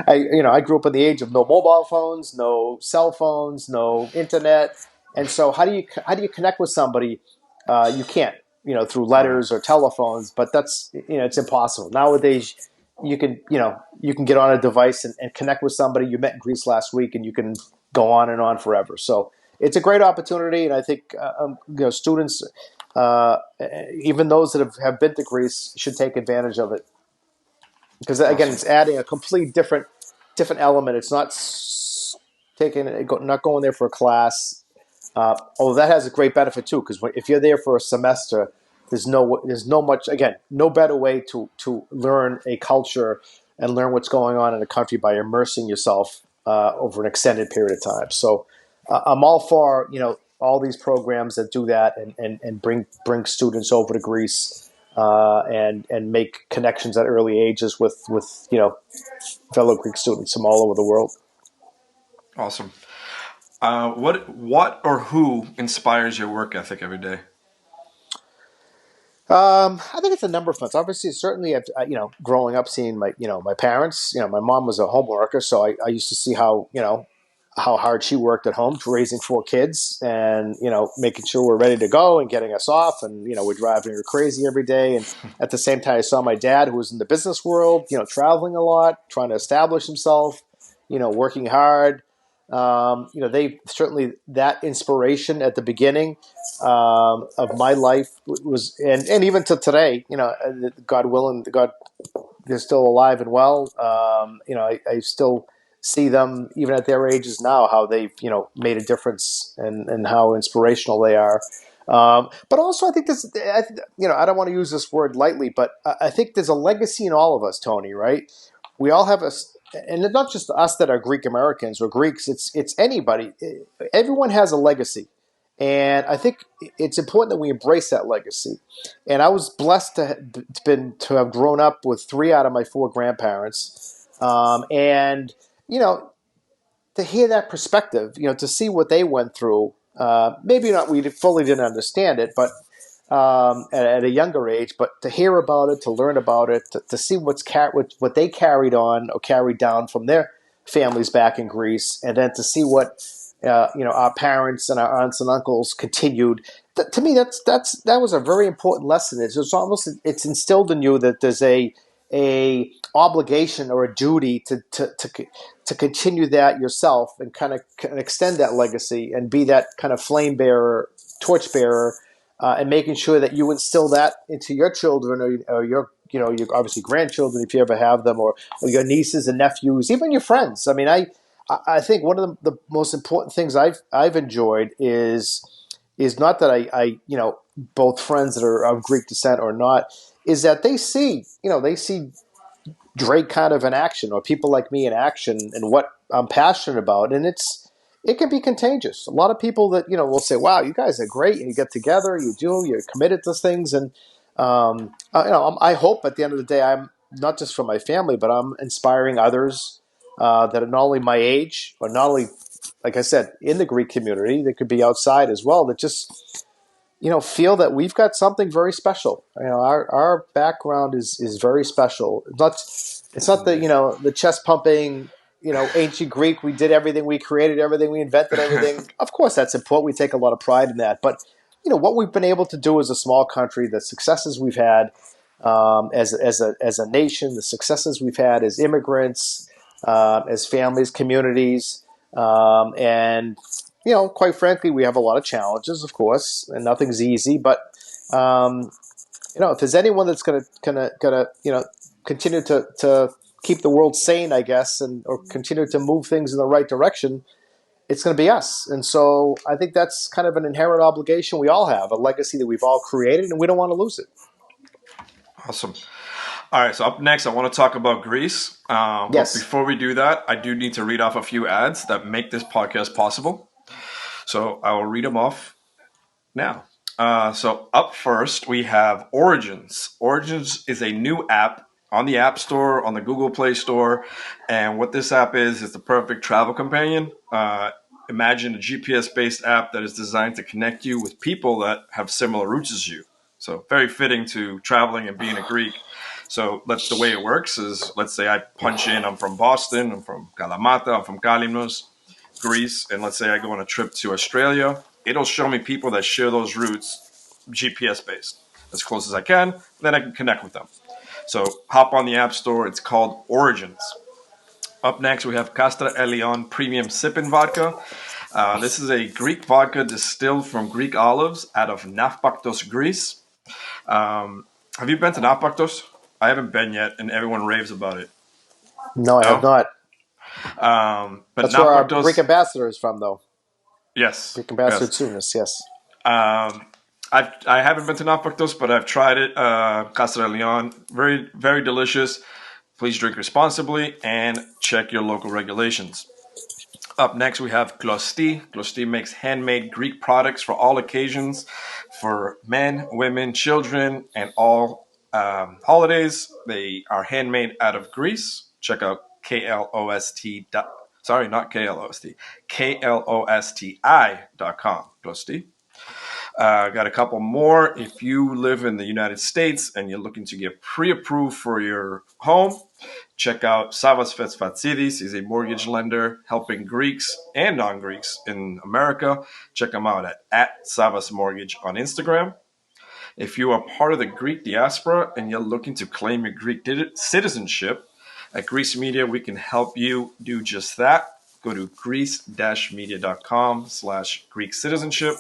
I grew up in the age of no mobile phones, no cell phones, no internet. And so how do you connect with somebody? You can't, through letters or telephones, but that's, it's impossible. Nowadays, you can get on a device and connect with somebody you met in Greece last week, and you can go on and on forever. So it's a great opportunity. And I think, students, even those that have been to Greece should take advantage of it. Because again, it's adding a complete different element. It's not not going there for a class. Although that has a great benefit too, because if you're there for a semester, there's no much, again, no better way to learn a culture and learn what's going on in a country by immersing yourself over an extended period of time. So I'm all for all these programs that do that and bring students over to Greece. And make connections at early ages with fellow Greek students from all over the world. Awesome. What or who inspires your work ethic every day? I think it's a number of fronts. Obviously, certainly, growing up, seeing my parents. My mom was a home worker, so I used to see how hard she worked at home, raising 4 kids, and making sure we're ready to go and getting us off, and we're driving her crazy every day. And at the same time, I saw my dad, who was in the business world, traveling a lot, trying to establish himself, working hard. They certainly, that inspiration at the beginning of my life was, and even to today, God willing, they're still alive and well. I still see them even at their ages now, how they've made a difference and how inspirational they are. But also, I think I don't want to use this word lightly, but I think there's a legacy in all of us, Tony. Right? We all have and it's not just us that are Greek Americans or Greeks. It's anybody. Everyone has a legacy, and I think it's important that we embrace that legacy. And I was blessed to have grown up with 3 out of my 4 grandparents, and to hear that perspective, to see what they went through. Maybe not, we fully didn't understand it, but at a younger age, but to hear about it, to learn about it, to see what they carried on or carried down from their families back in Greece, and then to see what our parents and our aunts and uncles continued. To me, that was a very important lesson. It's instilled in you that there's a obligation or a duty to continue that yourself and kind of extend that legacy and be that kind of flame bearer, torch bearer, and making sure that you instill that into your children or your obviously grandchildren if you ever have them, or your nieces and nephews, even your friends. I mean, I think one of the most important things I've enjoyed is not that I both friends that are of Greek descent or not, is that they see Drake kind of in action, or people like me in action, and what I'm passionate about, and it can be contagious. A lot of people that will say, "Wow, you guys are great," and you get together, you're committed to things, and I hope at the end of the day not just for my family, but I'm inspiring others that are not only my age, but not only, like I said, in the Greek community, they could be outside as well, that just feel that we've got something very special. Our background is very special. It's not the the chest pumping. Ancient Greek. We did everything. We created everything. We invented everything. Of course, that's important. We take a lot of pride in that. But what we've been able to do as a small country, the successes we've had as a nation, the successes we've had as immigrants, as families, communities, and quite frankly, we have a lot of challenges, of course, and nothing's easy. But if there's anyone that's gonna continue to keep the world sane, I guess, or continue to move things in the right direction, it's going to be us. And so I think that's kind of an inherent obligation we all have, a legacy that we've all created, and we don't want to lose it. Awesome. All right, so up next, I want to talk about Greece. Yes. But before we do that, I do need to read off a few ads that make this podcast possible. So I will read them off now. So up first, we have Origins. Origins is a new app on the App Store, on the Google Play Store. And what this app is the perfect travel companion. Imagine a GPS-based app that is designed to connect you with people that have similar roots as you. So very fitting to traveling and being a Greek. So that's the way it works is, let's say I punch in, I'm from Boston, I'm from Kalamata, I'm from Kalimnos, Greece, and let's say I go on a trip to Australia. It'll show me people that share those routes, GPS-based, as close as I can. Then I can connect with them. So hop on the App Store. It's called Origins. Up next, we have Castra Elion Premium Sippin' Vodka. This is a Greek vodka distilled from Greek olives out of Naupaktos, Greece. Have you been to Naupaktos? I haven't been yet, and everyone raves about it. No, I have not. But that's where our Greek ambassador is from, though. Yes. Greek ambassador Tsounis, yes. I haven't been to Naupaktos, but I've tried it. Castra Leon, very, very delicious. Please drink responsibly and check your local regulations. Up next, we have Klosti. Klosti makes handmade Greek products for all occasions, for men, women, children, and all holidays. They are handmade out of Greece. Check out KLOST. Sorry, not KLOST. KLOSTI.com. Klosti. Got a couple more. If you live in the United States and you're looking to get pre-approved for your home, check out Savas Fetsfatsidis. He's a mortgage lender helping Greeks and non-Greeks in America. Check him out at Savas Mortgage on Instagram. If you are part of the Greek diaspora and you're looking to claim your Greek citizenship, at Greece Media, we can help you do just that. Go to greece-media.com/Greek citizenship.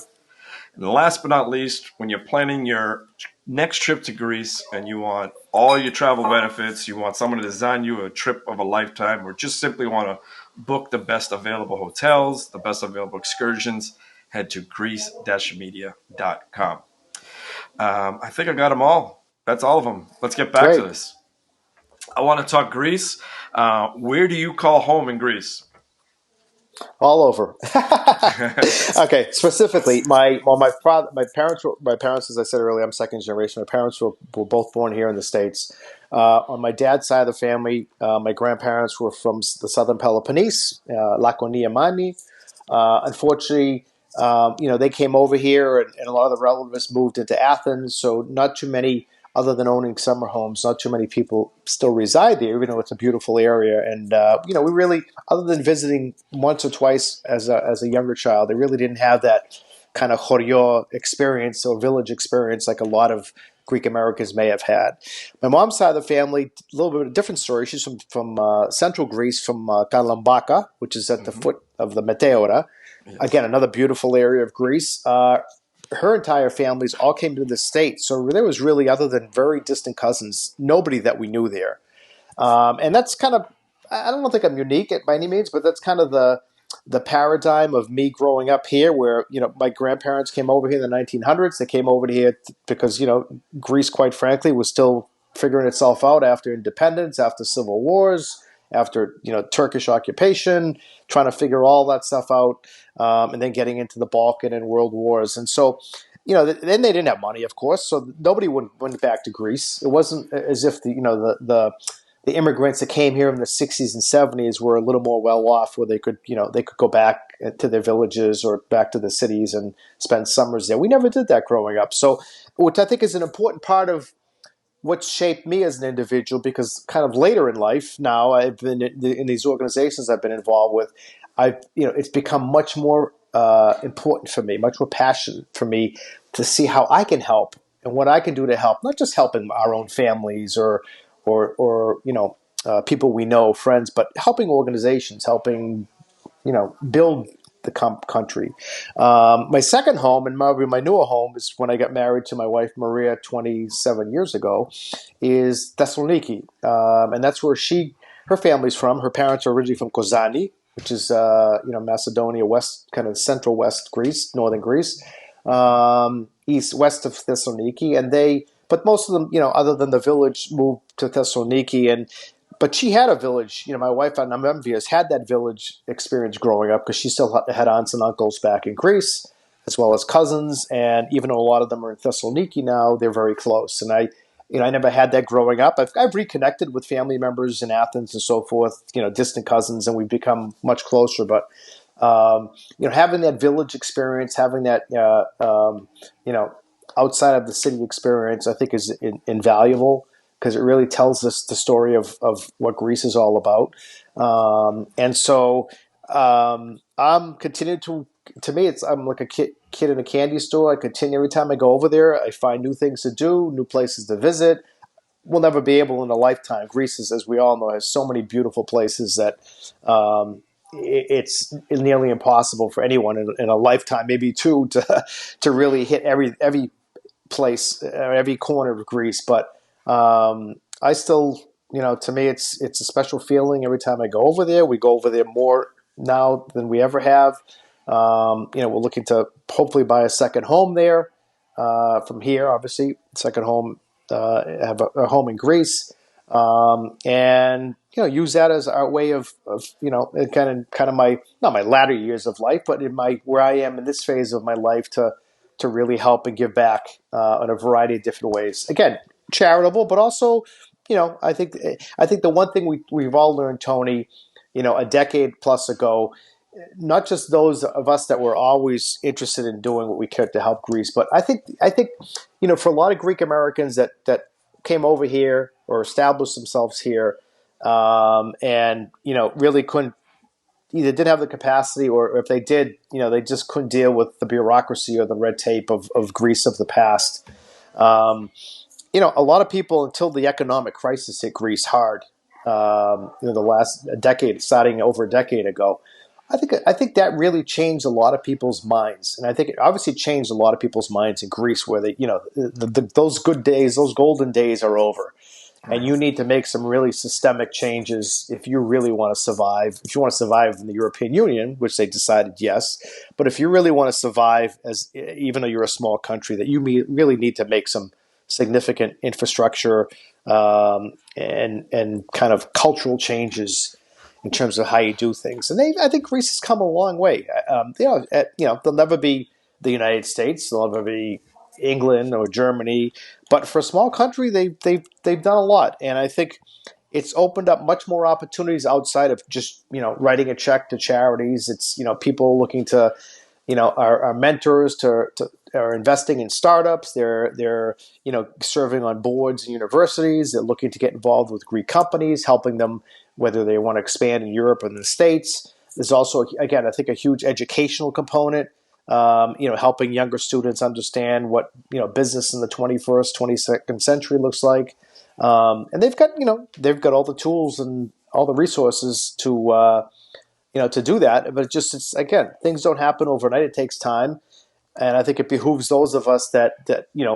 And last but not least, when you're planning your next trip to Greece and you want all your travel benefits, you want someone to design you a trip of a lifetime, or just simply want to book the best available hotels, the best available excursions, head to greece-media.com. I think I got them all. That's all of them. Let's get back to this. I want to talk Greece. Where do you call home in Greece? All over. Okay, specifically, my parents, as I said earlier, I'm second generation. My parents were both born here in the States. On my dad's side of the family, my grandparents were from the southern Peloponnese, Laconia Mani. Unfortunately, they came over here, and a lot of the relatives moved into Athens. So not too many, other than owning summer homes, not too many people still reside there, even though it's a beautiful area. And we really, other than visiting once or twice as a younger child, they really didn't have that kind of chorio experience or village experience like a lot of Greek Americans may have had. My mom's side of the family, a little bit of a different story. She's from central Greece, from Kalambaka, which is at the foot of the Meteora. Yes. Again, another beautiful area of Greece. Her entire families all came to the States. So there was really, other than very distant cousins, nobody that we knew there. And that's kind of, I don't think I'm unique by any means, but that's kind of the paradigm of me growing up here, where, my grandparents came over here in the 1900s. They came over here because, Greece, quite frankly, was still figuring itself out after independence, after civil wars, after, Turkish occupation, trying to figure all that stuff out, and then getting into the Balkan and world wars. And so then they didn't have money, of course, so nobody went back to Greece. It wasn't as if the immigrants that came here in the 60s and 70s were a little more well off, where they could go back to their villages or back to the cities and spend summers there. We never did that growing up. So, which I think is an important part of what shaped me as an individual, because kind of later in life now, I've been in these organizations I've been involved with. It's become much more important for me, much more passionate for me to see how I can help and what I can do to help, not just helping our own families or people we know, friends, but helping organizations, helping build the country. My second home, and my newer home, is when I got married to my wife Maria 27 years ago, is Thessaloniki, and that's where her family's from. Her parents are originally from Kozani, which is Macedonia, west, kind of central west Greece, northern Greece, west of Thessaloniki, but most of them, other than the village, moved to Thessaloniki, but she had a village. My wife, and I'm envious, had that village experience growing up, because she still had aunts and uncles back in Greece, as well as cousins. And even though a lot of them are in Thessaloniki now, they're very close. And I never had that growing up. I've reconnected with family members in Athens and so forth, distant cousins, and we've become much closer. But having that village experience, having that outside of the city experience, I think is invaluable, because it really tells us the story of what Greece is all about. And so I'm continuing to me, I'm like a kid in a candy store. I continue every time I go over there. I find new things to do, new places to visit. We'll never be able in a lifetime. Greece, as we all know, has so many beautiful places that it's nearly impossible for anyone in a lifetime, maybe two, to really hit every place, every corner of Greece. But I still, to me, it's a special feeling every time I go over there. We go over there more now than we ever have. We're looking to hopefully buy a second home there from here, obviously. Second home, have a home in Greece, and use that as our way of kind of my, not my latter years of life, but where I am in this phase of my life to really help and give back in a variety of different ways. Again, charitable, but also, I think the one thing we've all learned, Tony, a decade plus ago, not just those of us that were always interested in doing what we could to help Greece, but I think for a lot of Greek Americans that came over here or established themselves here, and really either didn't have the capacity, or if they did, they just couldn't deal with the bureaucracy or the red tape of Greece of the past. A lot of people, until the economic crisis hit Greece hard, the last decade, starting over a decade ago, I think that really changed a lot of people's minds, and I think it obviously changed a lot of people's minds in Greece, where those good days, those golden days, are over, and you need to make some really systemic changes if you really want to survive. If you want to survive in the European Union, which they decided yes, but if you really want to survive, even though you're a small country, that you really need to make some significant infrastructure and kind of cultural changes in terms of how you do things. And I think Greece has come a long way. They'll never be the United States. They'll never be England or Germany. But for a small country, they've done a lot. And I think it's opened up much more opportunities outside of just, writing a check to charities. It's, people looking to, our mentors are investing in startups. They're serving on boards and universities. They're looking to get involved with Greek companies, helping them whether they want to expand in Europe or in the States. There's also, again, I think a huge educational component, helping younger students understand what, business in the 21st, 22nd century looks like. And they've got all the tools and all the resources to do that. But it's again, things don't happen overnight. It takes time. And I think it behooves those of us that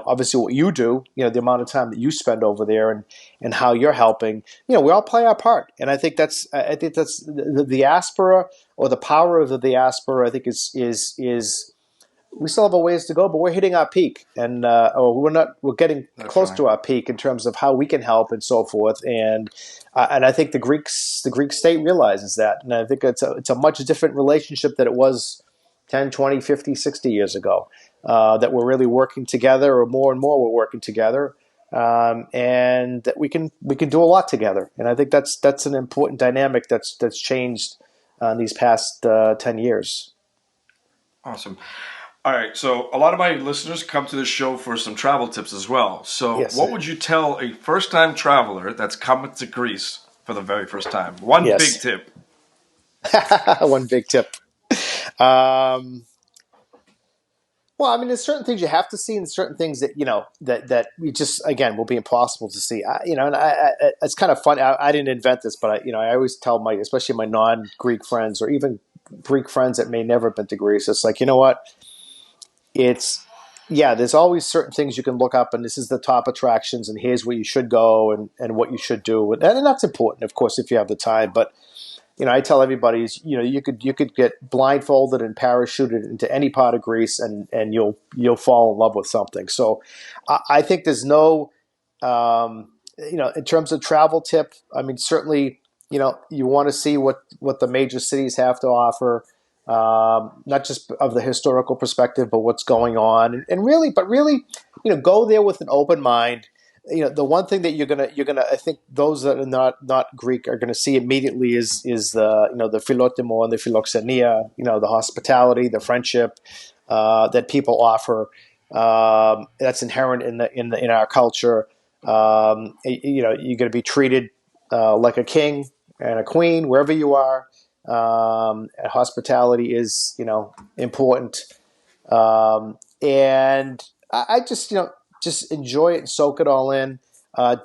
obviously what you do, the amount of time that you spend over there and how you're helping, we all play our part. And I think that's the diaspora, or the power of the diaspora. I think is we still have a ways to go, but we're hitting our peak, and we're getting close to our peak in terms of how we can help and so forth. And I think the Greek state realizes that, and I think it's a much different relationship than it was 10, 20, 50, 60 years ago. that we're really working together, or more and more we're working together, and that we can do a lot together. And I think that's an important dynamic that's changed these past 10 years. Awesome. All right, so a lot of my listeners come to this show for some travel tips as well. So, Yes, what would you tell a first-time traveler that's coming to Greece for the very first time? One big yes. tip. One big tip. Um, Well, I mean, there's certain things you have to see, and certain things that that we just, again, will be impossible to see. And it's kind of funny. I didn't invent this, but I always tell especially my non-Greek friends, or even Greek friends that may never have been to Greece. It's like, you know what? It's Yeah. There's always certain things you can look up, and this is the top attractions, and here's where you should go, and what you should do, and that's important, of course, if you have the time. But I tell everybody is, you could get blindfolded and parachuted into any part of Greece, and you'll fall in love with something. So I think there's no, in terms of travel tip. I mean, certainly, you want to see what the major cities have to offer, not just of the historical perspective, but what's going on, and really, go there with an open mind. The one thing that you're gonna I think those that are not Greek are gonna see immediately is the philotimo and the philoxenia, the hospitality, the friendship that people offer, that's inherent in our culture. You're gonna be treated like a king and a queen wherever you are. And hospitality is important, and I just enjoy it and soak it all in.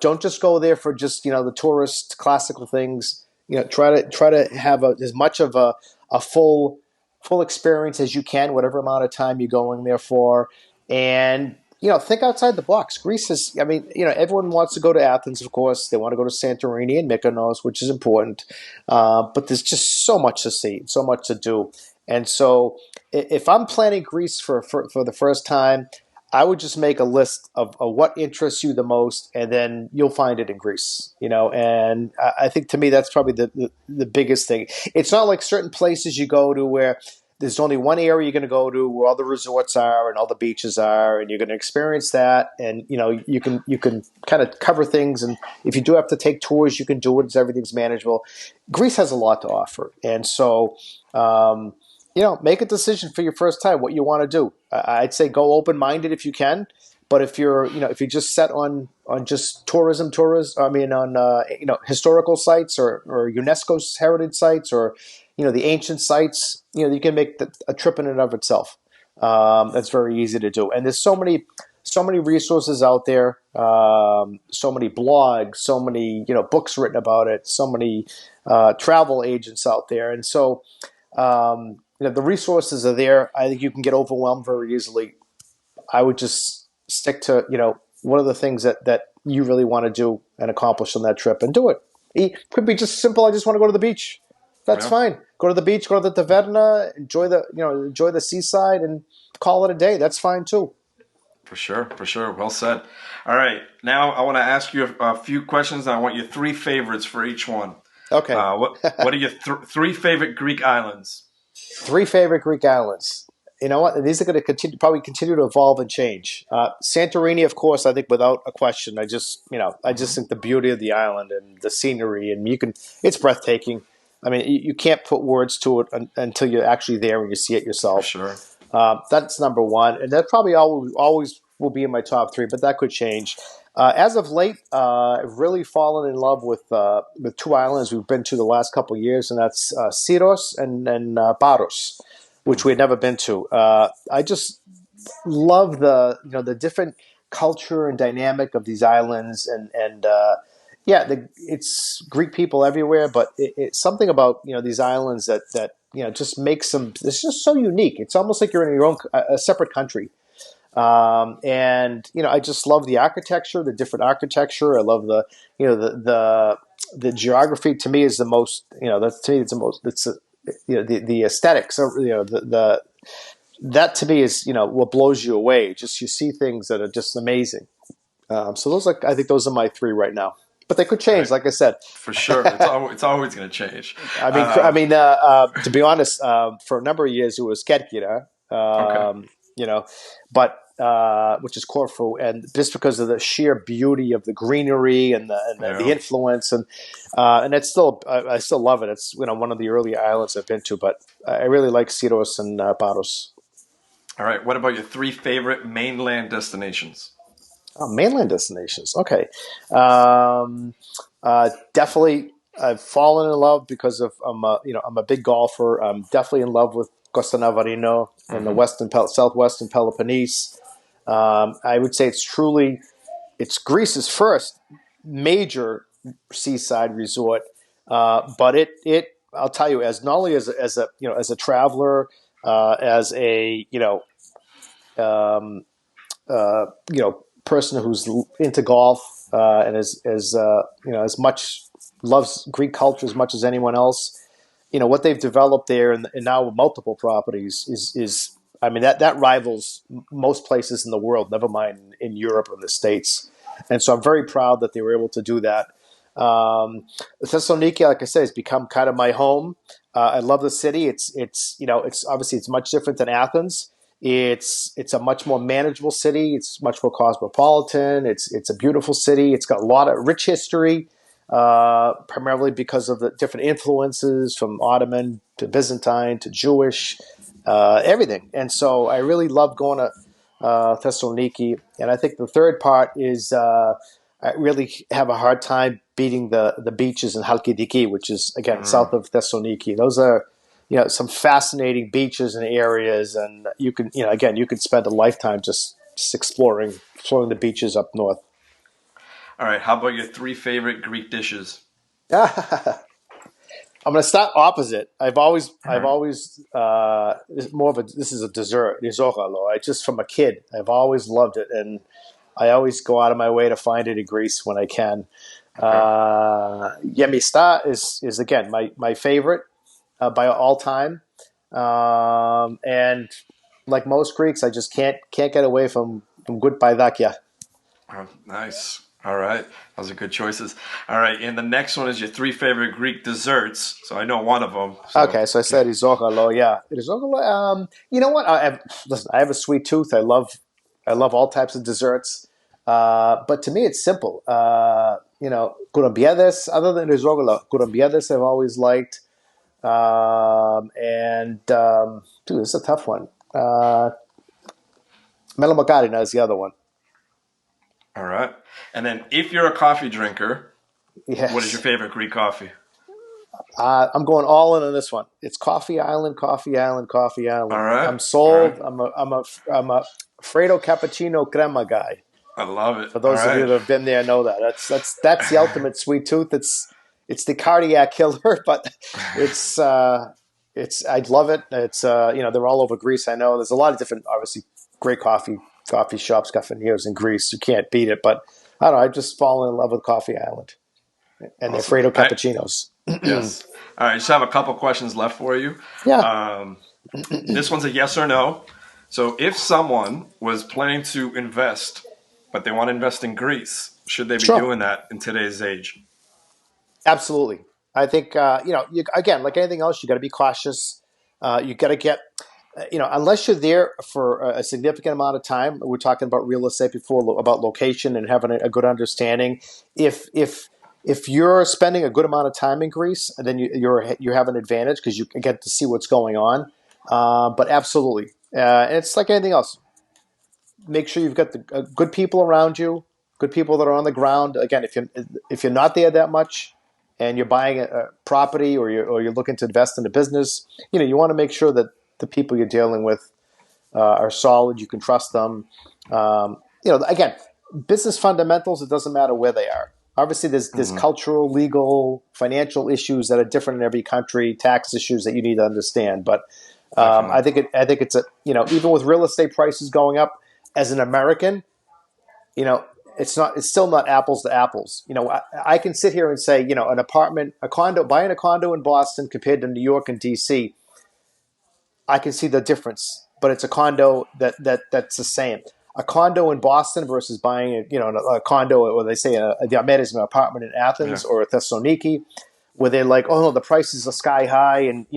Don't just go there for just the tourist classical things. Try to have as much of a full experience as you can, whatever amount of time you're going there for, and think outside the box. Greece is, I mean, everyone wants to go to Athens, of course. They want to go to Santorini and Mykonos, which is important, but there's just so much to see, so much to do, and so if I'm planning Greece for the first time, I would just make a list of what interests you the most, and then you'll find it in Greece. And I think, to me, that's probably the biggest thing. It's not like certain places you go to where there's only one area you're going to go to where all the resorts are and all the beaches are, and you're going to experience that. And you can kind of cover things, and if you do have to take tours, you can do it. Everything's manageable. Greece has a lot to offer, and so. Make a decision for your first time what you want to do. I'd say go open-minded if you can, but if you're just set on just tourism, I mean, on historical sites, or UNESCO's heritage sites, or the ancient sites, you can make a trip in and of itself. That's very easy to do, and there's so many resources out there, so many blogs, so many books written about it, so many travel agents out there, and so. The resources are there. I think you can get overwhelmed very easily. I would just stick to, what are the things that you really want to do and accomplish on that trip, and do it. It could be just simple. I just want to go to the beach. That's Yeah, fine. Go to the beach, go to the taverna, enjoy the seaside, and call it a day. That's fine too. for sure, for sure. Well said. All right, now I want to ask you a few questions. And I want your three favorites for each one. Okay. What are your three favorite Greek islands? Three favorite Greek islands. You know what? These are going to probably continue to evolve and change. Santorini, of course, I think without a question. I just think the beauty of the island and the scenery, and it's breathtaking. I mean, you can't put words to it until you're actually there and you see it For yourself. sure. That's number one, and that probably always will be in my top three, but that could change. As of late, I've really fallen in love with two islands we've been to the last couple of years, and that's Syros and Paros, which we had never been to. I just love the different culture and dynamic of these islands, and yeah, it's Greek people everywhere, but it's something about these islands that just makes them. It's just so unique. It's almost like you're in your own a separate country. And I just love the architecture, the different architecture. I love the geography. To me, is the most. That's to me, it's the most. It's the aesthetics. The that to me is what blows you away. Just you see things that are just amazing. So I think those are my three right now. But they could All change, right, like I said. for sure. It's always going to change. I mean, Um, to be honest, for a number of years it was Kerkira. okay. but which is Corfu, and just because of the sheer beauty of the greenery and the Yeah. influence, and it's still I still love it. It's one of the early islands I've been to, but I really like Siros and Paros. All right. What about your three favorite mainland destinations? Oh, mainland destinations. Okay. Definitely, I've fallen in love because of I'm a big golfer. I'm definitely in love with Costa Navarino in the Hmm. southwestern Peloponnese. I would say it's Greece's first major seaside resort, but it I'll tell you, as not only as a traveler, as a um, person who's into golf and as much loves Greek culture as much as anyone else. What they've developed there, and now with multiple properties, is I mean that rivals most places in the world. Never mind in Europe or the States. And so I'm very proud that they were able to do that. Thessaloniki, like I said, has become kind of my home. I love the city. It's obviously it's much different than Athens. It's a much more manageable city. It's much more cosmopolitan. It's a beautiful city. It's got a lot of rich history, primarily because of the different influences from Ottoman to Byzantine to Jewish, everything. And so I really love going to Thessaloniki. And I think the third part is I really have a hard time beating the beaches in Halkidiki, which is again south of Thessaloniki. Those are some fascinating beaches and areas, and you can again you could spend a lifetime just exploring the beaches up north. All right. How about your three favorite Greek dishes? I'm going to start opposite. All I've right. always this is a dessert, risotto. I just from a kid, I've always loved it, and I always go out of my way to find it in Greece when I can. Okay. Yemista is again my favorite by all time, and like most Greeks, I just can't get away from good paidakia. Oh, nice. All right. Those are good choices. All right. And the next one is your three favorite Greek desserts. So I know one of them. So, Okay, so I said risotto. Yeah, risotto. You know what? Listen. I have a sweet tooth. I love all types of desserts. But to me, it's simple. Curambiedes. Other than risotto, curambiedes I've always liked. Dude, this is a tough one. Melomakarina is the other one. all right. And then if you're a coffee drinker, what is your Yes. favorite Greek coffee? I'm going all in on this one. It's Coffee Island, Coffee Island, Coffee All Island. right. I'm All sold. right. I'm a Fredo cappuccino crema guy. I love it. For All those of you right. that have been there, know that that's the ultimate sweet tooth. It's the cardiac killer, but it's I love it. It's they're all over Greece. I know there's a lot of different, obviously, great coffee shops, cafeterias in Greece. You can't beat it. But I don't know. I've just fallen in love with Coffee Island and their Awesome. Fredo I cappuccinos. yes. All right. Just have a couple questions left for you. Yeah, Um, this one's a yes or no. So if someone was planning to invest, but they want to invest in Greece, should they be sure. doing that in today's age? Absolutely. I think again, like anything else, you got to be cautious. You got to get unless you're there for a significant amount of time. We're talking about real estate before about location and having a good understanding. If you're spending a good amount of time in Greece, then you have an advantage because you get to see what's going on. But absolutely, and it's like anything else. Make sure you've got the good people around you, good people that are on the ground. Again, if you're not there that much, and you're buying a property or you're looking to invest in a business, you want to make sure that the people you're dealing with are solid. You can trust them. Again, business fundamentals. It doesn't matter where they are. Obviously, there's Hmm. cultural, legal, financial issues that are different in every country. Tax issues that you need to understand. But Definitely. I think it's even with real estate prices going up, as an American, you know, it's still not apples to apples. I can sit here and say, an apartment, a condo, buying a condo in Boston compared to New York and DC, I can see the difference, but it's a condo that's the same. A condo in Boston versus buying a condo, or they say the American apartment in Yeah. Athens or Thessaloniki, where they're like, oh no, the prices are sky high, and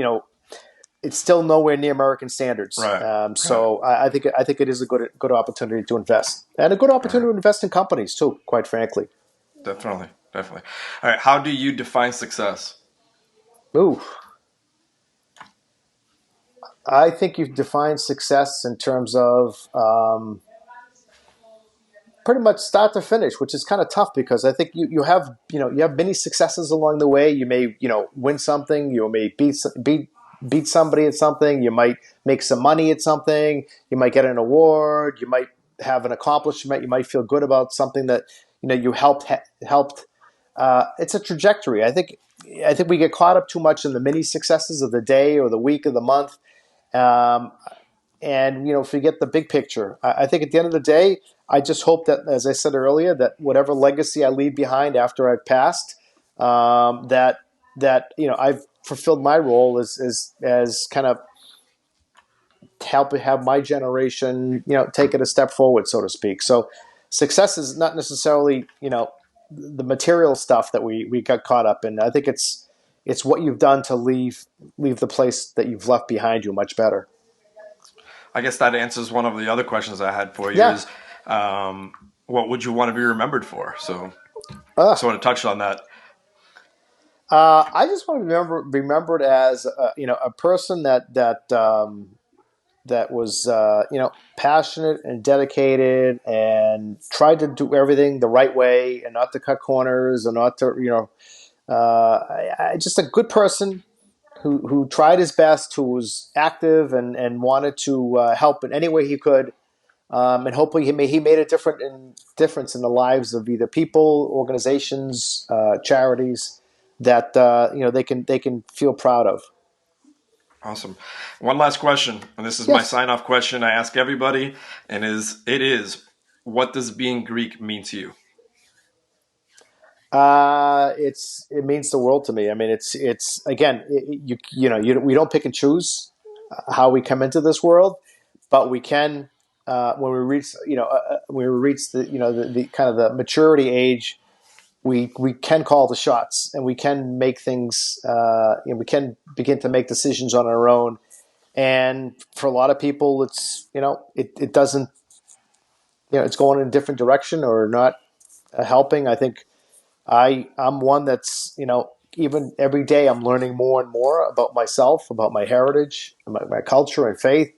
it's still nowhere near American standards. Right. Right. So I think it is a good opportunity to invest, and a good All right. opportunity to invest in companies too. Quite frankly. Definitely. Definitely. All right. How do you define success? Ooh, I think you've defined success in terms of pretty much start to finish, which is kind of tough because I think you have you have many successes along the way. You may win something, you may beat somebody at something, you might make some money at something, you might get an award, you might have an accomplishment, you might feel good about something that you helped. It's a trajectory. I think we get caught up too much in the mini successes of the day or the week or the month. Um, and forget the big picture. I think at the end of the day, I just hope that, as I said earlier, that whatever legacy I leave behind after I've passed, that I've fulfilled my role as kind of helping have my generation take it a step forward, so to speak. So success is not necessarily the material stuff that we got caught up in. I think it's what you've done to leave the place that you've left behind you much better. I guess that answers one of the other questions I had for you Yeah. is what would you want to be remembered for? So Uh, I want to touch on that. I just want to remembered as a person that was passionate and dedicated and tried to do everything the right way and not to cut corners and not to just a good person who tried his best, who was active and wanted to help in any way he could. And hopefully he made a difference in the lives of either people, organizations, charities that they can feel proud of. Awesome. One last question, and this is my Yes, sign-off question I ask everybody, and it is what does being Greek mean to you? it means the world to me. I mean, it's again, we don't pick and choose how we come into this world, but we can when we reach when we reach the kind of the maturity age. We can call the shots and we can make things we can begin to make decisions on our own. And for a lot of people, it's it doesn't it's going in a different direction or not helping. I think I'm one that's even every day I'm learning more and more about myself, about my heritage, my culture and faith,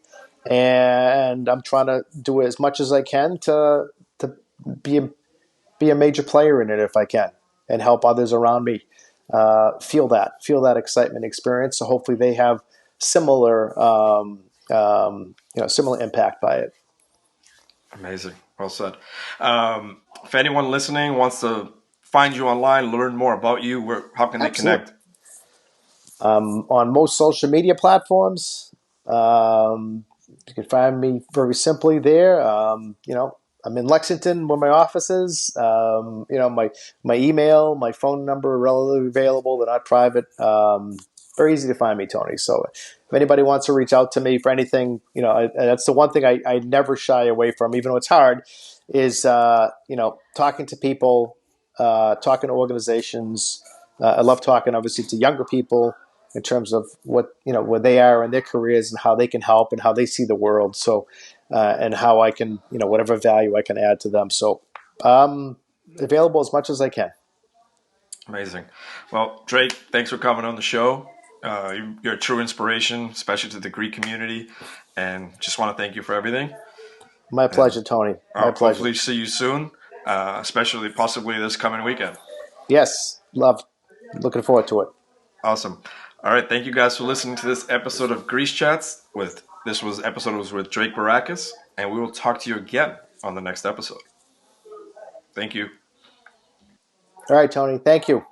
and I'm trying to do as much as I can to be a, be a major player in it if I can, and help others around me feel that excitement experience. So hopefully they have similar similar impact by it. Amazing. Well said. If anyone listening wants to find you online, learn more about you, how can they Absolutely. connect? On most social media platforms, you can find me very simply there. I'm in Lexington where my office is. My email, my phone number are relatively available. They're not private. Very easy to find me, Tony. So if anybody wants to reach out to me for anything, that's the one thing I never shy away from, even though it's hard, is talking to people, talking to organizations. I love talking, obviously, to younger people in terms of what where they are in their careers and how they can help and how they see the world. So, and how I can whatever value I can add to them. So, available as much as I can. Amazing. Well, Drake, thanks for coming on the show. You're a true inspiration, especially to the Greek community, and just want to thank you for everything. My And pleasure, Tony. My pleasure. hopefully see you soon, especially possibly this coming weekend. Yes, love. Looking forward to it. Awesome. All right, thank you guys for listening to this episode of Greece Chats. Episode was with Drake Behrakis, and we will talk to you again on the next episode. Thank you. All right, Tony. Thank you.